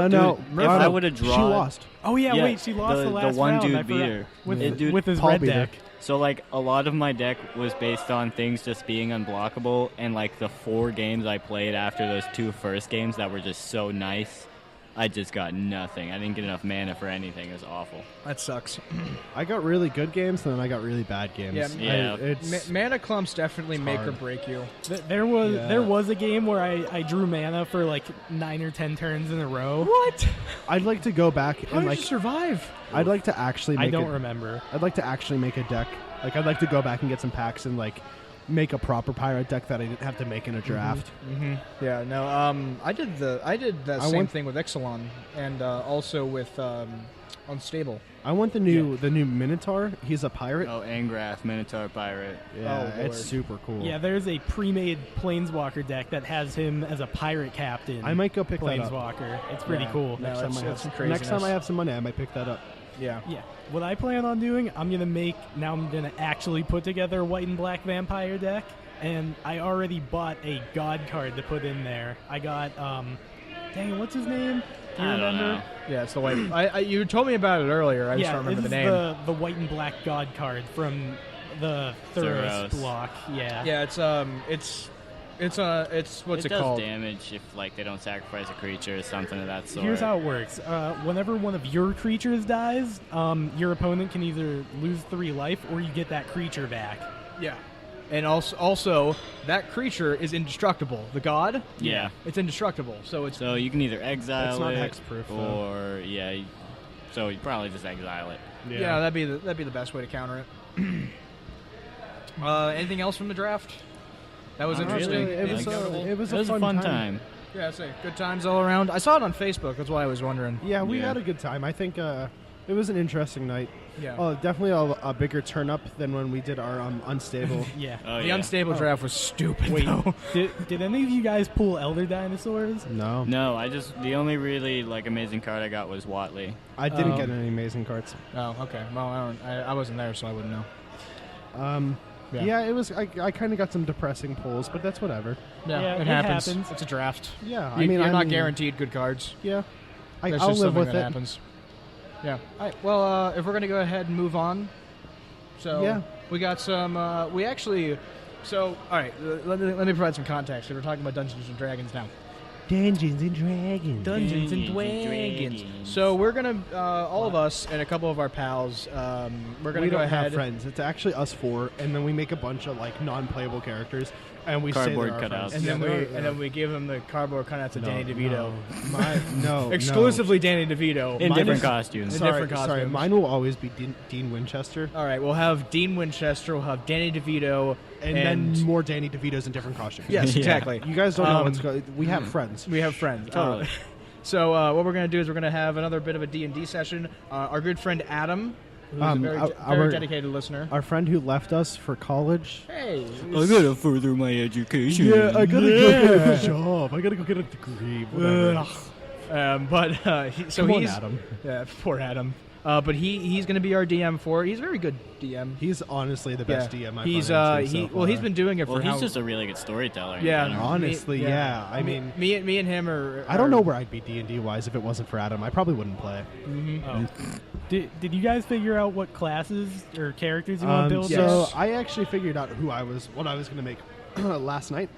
I would have drawn, she lost. Oh yeah, wait, she lost the last one round. dude I beat forgot. her. with his Paul red beat her. deck. So, like, a lot of my deck was based on things just being unblockable, and, like, the 4 games I played after those 2 first games that were just so nice, I just got nothing. I didn't get enough mana for anything. It was awful. That sucks. I got really good games, and then I got really bad games. Yeah. Mana clumps definitely make or hard. break you. There was a game where I drew mana for like 9 or 10 turns in a row. What? I'd like to go back How and did like you survive? I'd like to actually make I don't remember. I'd like to actually make a deck. Like I'd like to go back and get some packs and like make a proper pirate deck that I didn't have to make in a draft. Yeah, no. I did that same thing with Ixalan and also with Unstable. I want the new Minotaur. He's a pirate. Oh, Angrath, Minotaur Pirate. Yeah, Oh, it's Lord. super cool. Yeah, there's a pre-made Planeswalker deck that has him as a pirate captain. I might go pick that up. Planeswalker. It's pretty cool. No, it's some craziness. Next time I have some money, I might pick that up. Yeah. Yeah. What I plan on doing, I'm gonna actually put together a white and black vampire deck, and I already bought a god card to put in there. I got dang it, what's his name? Do you I don't remember? know. Yeah, it's the white. You told me about it earlier. I just don't remember the name. The white and black god card from the Thuros Thuros. block. Yeah. Yeah, it's what's it does called? damage if like they don't sacrifice a creature or something of that sort. Here's how it works. Whenever one of your creatures dies, your opponent can either lose 3 life or you get that creature back. Yeah. And also that creature is indestructible. The god? Yeah. It's indestructible. So So you can either exile It's not it, hexproof, though. or so you probably just exile it. yeah, that'd be the best way to counter it. Anything else from the draft? That was Not interesting. really. It was Enjoyable? it was It was a a fun time. Yeah, say good times all around. I saw it on Facebook. That's why I was wondering. Yeah, we Yeah. had a good time. I think it was an interesting night. Yeah. Oh, definitely a bigger turn up than when we did our unstable. Yeah. Oh, The yeah. unstable draft was stupid. Wait, though. did any of you guys pull Elder Dinosaurs? No, No, the only really like amazing card I got was Watley. I didn't get any amazing cards. Oh, okay. Well, I wasn't there, so I wouldn't know. Yeah, it was. I kind of got some depressing pulls, but that's whatever. Yeah, Yeah, it it happens. happens. It's a draft. Yeah, You're not guaranteed good cards. Yeah, That's I'll just live something with that it. happens. Yeah. All right. Well, if we're gonna go ahead and move on, so Yeah. we got some. We actually. So all right. Let me provide some context. We're talking about Dungeons and Dragons now. Dungeons and Dragons. Dungeons and Dragons. So we're gonna all of us and a couple of our pals. We're gonna We go don't ahead. have friends. It's actually us four, and then we make a bunch of like non-playable characters, and we Cardboard say they're our cutouts. friends. And then we give them the cardboard cutouts of Danny DeVito. No, Exclusively Danny DeVito. In Mine different is- costumes. In Sorry, different sorry. costumes. Mine will always be Dean Winchester, All right, we'll have Dean Winchester. We'll have Danny DeVito, and then more Danny DeVitos in different costumes. yes, Yeah. exactly. You guys don't know Um, what's going. We have friends. We have friends. Totally. So what we're going to do is we're going to have another bit of a D&D session. Our good friend Adam, who's a very, our- very dedicated listener. Our friend who left us for college. Hey. I gotta further my education. Yeah, I gotta go get a job. I gotta go get a degree. Whatever. So Come on, he's Adam. Yeah, poor Adam. But he's going to be our DM for. He's a very good DM. He's honestly the best Yeah. DM I've He's run into so he's far. been doing it Well, for he's how just a really good storyteller. in yeah. general. Honestly, yeah. I mean, me and him are. I don't know where I'd be D&D wise if it wasn't for Adam. I probably wouldn't play. Did you guys figure out what classes or characters you want to build? So Yes. I actually figured out what I was going to make last night,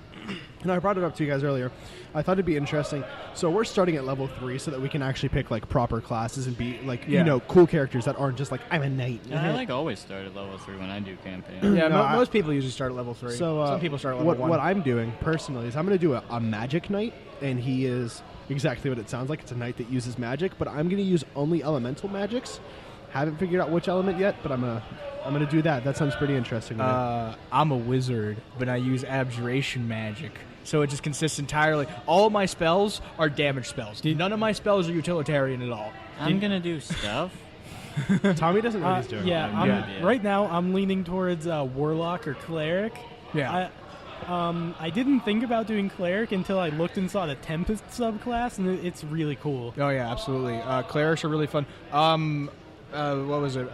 and I brought it up to you guys earlier. I thought it'd be interesting. So we're starting at level 3 so that we can actually pick like proper classes and be like cool characters that aren't just like I'm a knight. I like always start at level 3 when I do campaign. Yeah, No, most people usually start at level 3. So some people start at level 1. What I'm doing personally is I'm going to do a magic knight, and he is exactly what it sounds like. It's a knight that uses magic, but I'm going to use only elemental magics. Haven't figured out which element yet, but I'm gonna do that. That sounds pretty interesting to me. I'm a wizard, but I use abjuration magic. So it just consists entirely. All my spells are damage spells. None of my spells are utilitarian at all. I'm gonna do stuff. Tommy doesn't know what he's doing. Yeah. Right now, I'm leaning towards warlock or cleric. Yeah. I didn't think about doing cleric until I looked and saw the Tempest subclass, and it's really cool. Oh yeah, absolutely. Clerics are really fun. What was it?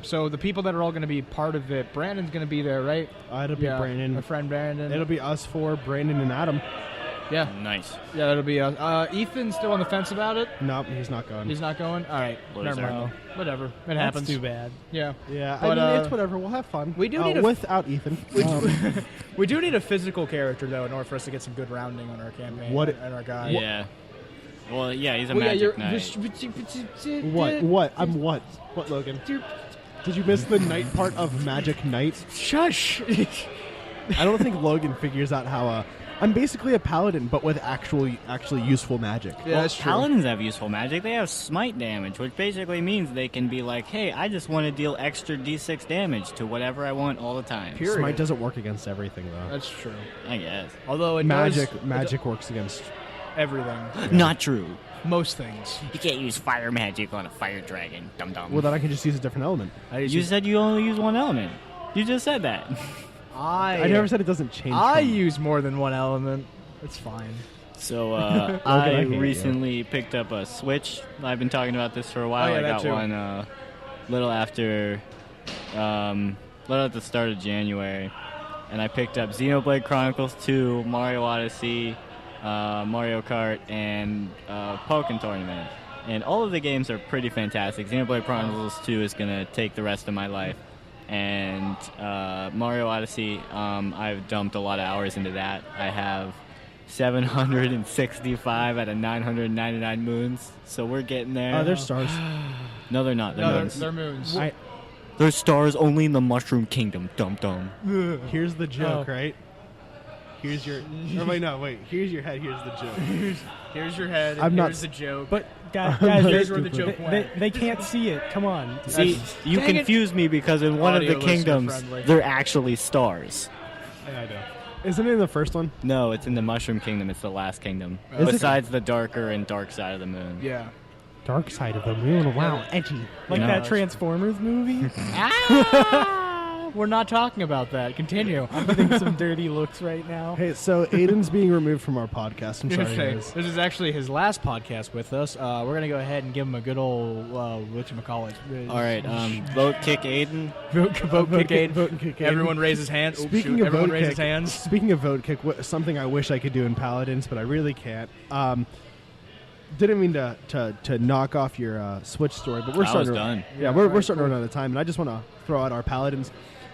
So the people that are all going to be part of it, Brandon's going to be there, right? It'll be Brandon. My friend Brandon. It'll be us four, Brandon and Adam. Yeah. Nice. Yeah, that'll be Ethan's still on the fence about it. Nope, he's not going. He's not going? All right. Loser. Never mind. Whatever. It That's happens. too bad. Yeah. Yeah, But, I mean, it's whatever. We'll have fun. we do need a- without Ethan. We do need a physical character, though, in order for us to get some good rounding on our campaign What- and our guy. Yeah. Well, yeah, he's a Well, yeah, magic you're- knight. What? I'm what? What, Logan? Did you miss the knight part of Magic Knight? Shush! I don't think Logan figures out how. I'm basically a paladin, but with actually useful magic. Yeah, Well, that's true. paladins have useful magic. They have smite damage, which basically means they can be like, hey, I just want to deal extra d6 damage to whatever I want all the time. Period. Smite doesn't work against everything, though. That's true. I guess. Although it Magic works against. everything. Not true. Most things. You can't use fire magic on a fire dragon. Dum dum. Well, then I can just use a different element. You said you only use one element. You just said that. I never said it doesn't change. I from- use more than one element. It's fine. So I I hate you. recently picked up a Switch. I've been talking about this for a while. Oh, yeah, I that got too. one little after at the start of January, and I picked up Xenoblade Chronicles 2, Mario Odyssey, Mario Kart, and Pokken Tournament. And all of the games are pretty fantastic. Xenoblade Chronicles 2 is gonna take the rest of my life. And Mario Odyssey, I've dumped a lot of hours into that. I have 765 out of 999 moons, so we're getting there. They're stars. No, they're not. They're No, moons. they're moons. They're stars only in the Mushroom Kingdom. Dum dum. Here's the joke, Oh. right? Here's your. Or wait, no, wait. Here's your head. Here's the joke. Here's your head. I'm not here's the joke. But guys, Here's where the joke they, went. they can't see it. Come on. See, you Dang it. confuse me because in one of Audio the kingdoms, listener friendly. they're actually stars. Yeah, I know. Isn't it in the first one? No, it's in the Mushroom Kingdom. It's the last kingdom. Is it? Besides the darker and dark side of the moon. yeah. Dark side of the moon. Wow, edgy. Like No. that Transformers movie. we're not talking about that. Continue. I'm getting some dirty looks right now. Hey, so Aiden's being removed from our podcast. I'm sorry, Okay, guys. this is actually his last podcast with us. We're going to go ahead and give him a good old, whatchamacallit. All right, vote kick Aiden. Vote kick Aiden. Vote and kick Aiden. Everyone raises hands. Speaking of everyone vote raises kick, hands. Speaking of vote kick, something I wish I could do in Paladins, but I really can't. Didn't mean to knock off your Switch story, but we're I starting. was done. Yeah, we're starting to run out of time, and I just want to throw out our Paladins.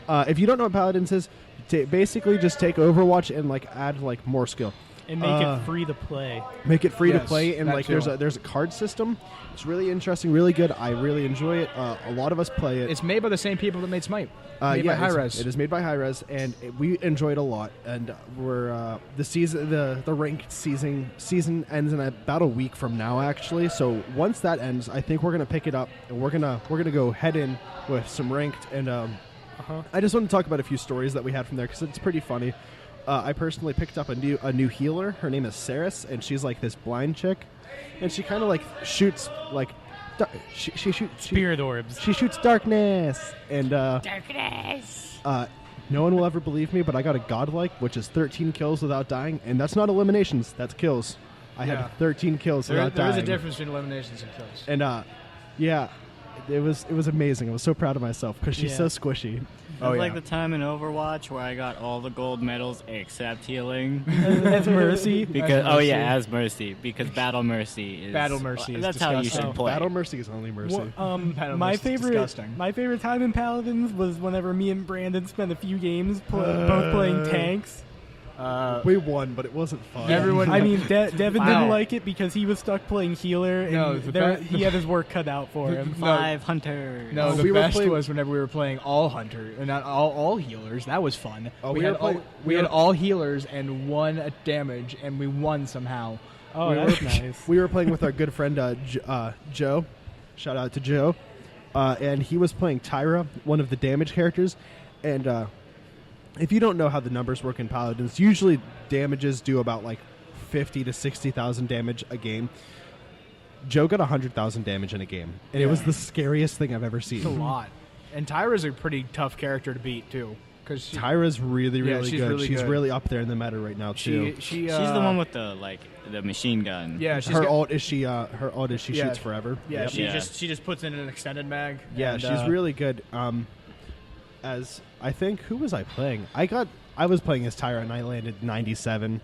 If you don't know what Paladins is, basically just take Overwatch and add more skill. And make it free to play. Make it free to Yes, play, and that too. there's a card system. It's really interesting, really good. I really enjoy it. A lot of us play it. It's made by the same people that made Smite. Made by Hi-Rez. It is made by Hi-Rez, and we enjoy it a lot. And we're the ranked season ends in about a week from now, actually. So once that ends, I think we're gonna pick it up, and we're gonna go head in with some ranked. And I just want to talk about a few stories that we had from there because it's pretty funny. I personally picked up a new healer. Her name is Saris, and she's this blind chick, and she kind of shoots she shoots Spirit orbs. She shoots darkness, and Darkness. no one will ever believe me, but I got a godlike, which is 13 kills without dying, and that's not eliminations, that's kills. I Yeah. had 13 kills There without dying. is a difference between eliminations and kills. And yeah, it was amazing. I was so proud of myself because she's so squishy. It was like the time in Overwatch where I got all the gold medals except healing. As Mercy. Because as Mercy, because Battle Mercy is that's how you disgusting. should play. Battle Mercy is only Mercy. Battle My Mercy's favorite disgusting. my favorite time in Paladins was whenever me and Brandon spent a few games both playing tanks. We won, but it wasn't fun. Everyone- I mean, Devin Wow. didn't like it because he was stuck playing healer, and No, he had his work cut out for him. 5 hunters. No, the we were best playing- was whenever we were playing all hunter, and not all healers. That was fun. Oh, we we had were play- all, we we had were- all healers and 1 damage, and we won somehow. Oh, we that's were, nice. We were playing with our good friend Joe. Shout out to Joe. And he was playing Tyra, one of the damage characters. And if you don't know how the numbers work in Paladins, usually damages do about 50 to 60,000 damage a game. Joe got 100,000 damage in a game, and it was the scariest thing I've ever seen. It's a lot. And Tyra's a pretty tough character to beat too, because Tyra's really, Yeah, really she's good. really She's good. really up there in the meta right now too. she's She's the one with the machine gun. yeah she's her got- ult is she Yeah. shoots forever. yeah Yep. she Yeah. just puts in an extended mag. Yeah, and, she's really good. As I think, who was I playing? I was playing as Tyra, and I landed 97,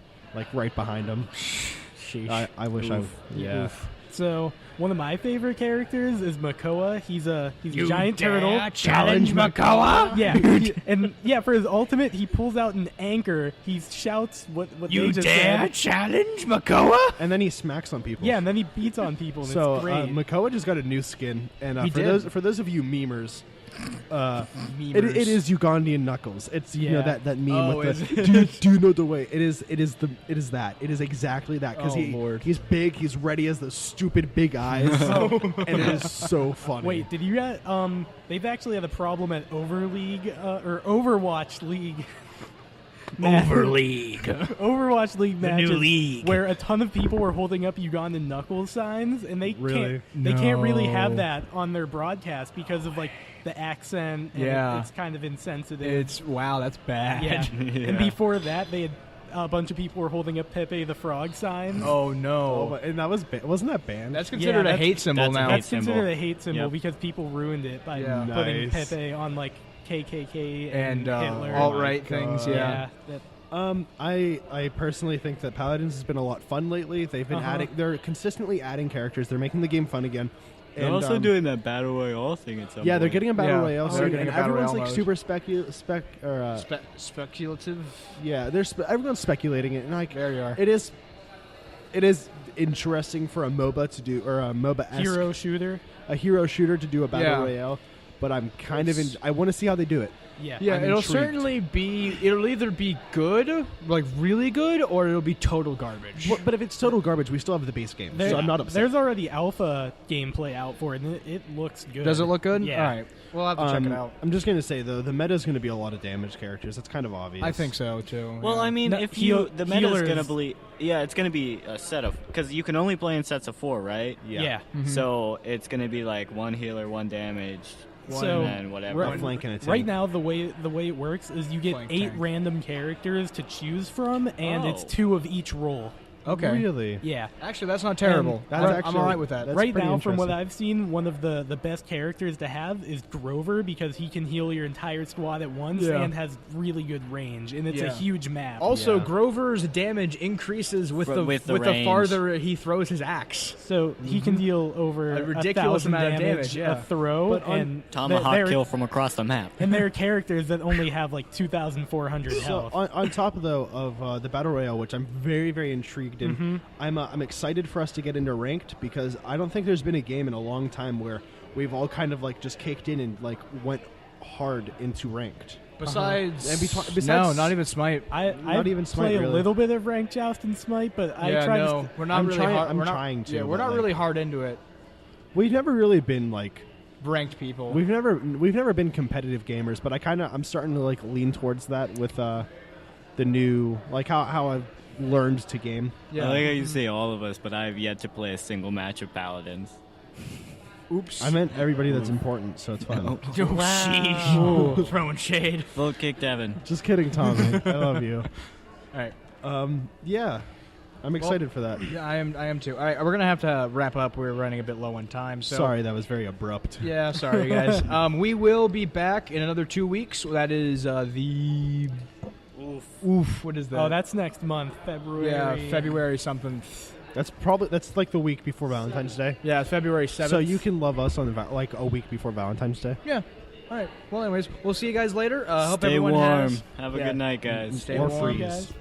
right behind him. I wish Oof. yeah. So one of my favorite characters is Makoa. He's a giant turtle. Challenge Makoa. Yeah, for his ultimate, he pulls out an anchor. He shouts what they just said. challenge Makoa? And then he smacks on people. Yeah, and then he beats on people. And So it's great. Makoa just got a new skin, and He did. for those of you memers, Memers. it is Ugandan Knuckles. It's Yeah. that meme Oh, with is the it? do you know the way? It is that. It is exactly that because Oh, Lord. he's big. He's ready as those stupid big eyes, and it is so funny. Wait, did you get? They've actually had a problem at Overwatch League. Overleague. Overwatch League matches new league. where a ton of people were holding up Ugandan Knuckles signs, and they Really? can't really have No. that on their broadcast because of the accent. And Yeah. it's kind of insensitive. It's wow, that's bad. yeah. Yeah. And before that, they had a bunch of people were holding up Pepe the Frog signs. Oh no. and that wasn't that banned? That's considered a that's- hate symbol that's a now. hate That's considered symbol. a hate symbol Yep. because people ruined it by Yeah. putting Nice. Pepe on KKK and Hitler. alt-right Oh my things, God. yeah. that- I personally think that Paladins has been a lot fun lately. They've been they're consistently adding characters. They're making the game fun again. They're And, also doing that battle royale thing at some Yeah, they're point. getting a battle Yeah. royale Oh, they're soon, getting and a battle everyone's royale super Speculative. yeah. Everyone's speculating it, and There you are. it is interesting for a MOBA to do, or a MOBA hero shooter. a hero shooter to do a battle Yeah. royale. But I'm kind of I want to see how they do it. Yeah. Yeah, I'm it'll intrigued. certainly be. It'll either be good, really good, or it'll be total garbage. But if it's total garbage, we still have the base game, There- so I'm not upset. There's already alpha gameplay out for it, and it looks good. Does it look good? Yeah. All right, we'll have to check it out. I'm just gonna say though, the meta is gonna be a lot of damage characters. That's kind of obvious. I think so too. Well, yeah. I mean, No, if you the meta's healers- gonna be it's gonna be a set of because you can only play in sets of 4, right? Yeah. Mm-hmm. So it's gonna be like 1 healer, 1 damage, So and whatever. right- A flank and a tank. Right now, the way it works is you get Flank 8 tank. random characters to choose from, and it's Oh. 2 of each role. Okay. Really? Yeah. Actually, that's not terrible. That's I'm actually- all right with that. that's Right pretty now, from what interesting. I've seen, one of the best characters to have is Grover because he can heal your entire squad at once Yeah. and has really good range, and it's a Yeah. huge map. Also, Yeah. Grover's damage increases with the With the with the range. farther he throws his axe. So he can deal over A ridiculous 1,000 amount of damage damage, yeah. a throw, But on- and Tomahawk there- kill from across the map. And there are characters that only have like 2,400 So health. on top of the battle royale, which I'm very very intrigued in, Mm-hmm. I'm excited for us to get into ranked because I don't think there's been a game in a long time where we've all kind of like just kicked in and like went hard into ranked. Besides, And besides- no, not even Smite. I not even Smite, play a really. little bit of ranked joust and Smite, but I yeah, try no, to. we're not I'm really trying- hard. I'm we're not, trying to, Yeah, we're but, not like- really hard into it. We've never really been like Ranked people. we've never been competitive gamers, but I'm starting to like lean towards that with the new like how I've learned to game. yeah. I like how you say all of us, but I've yet to play a single match of Paladins. Oops. I meant everybody that's important, so it's fine. Oh, sheesh. Ooh, throwing shade. Vote kick Devin. Just kidding, Tommy. I love you. All right. Yeah, I'm excited for that. Yeah, I am too. All right, we're gonna have to wrap up. We're running a bit low on time. So. Sorry, that was very abrupt. Yeah, sorry guys. We will be back in another 2 weeks. That is the. Oof. What is that? Oh, that's next month, February. yeah, February something. That's like the week before Valentine's Day. Yeah, February 7th. So you can love us on like a week before Valentine's Day. Yeah. All right. Well, anyways, we'll see you guys later. Hope Stay everyone warm. has. Have a Yeah. good night, guys. Stay Or warm, freeze. guys.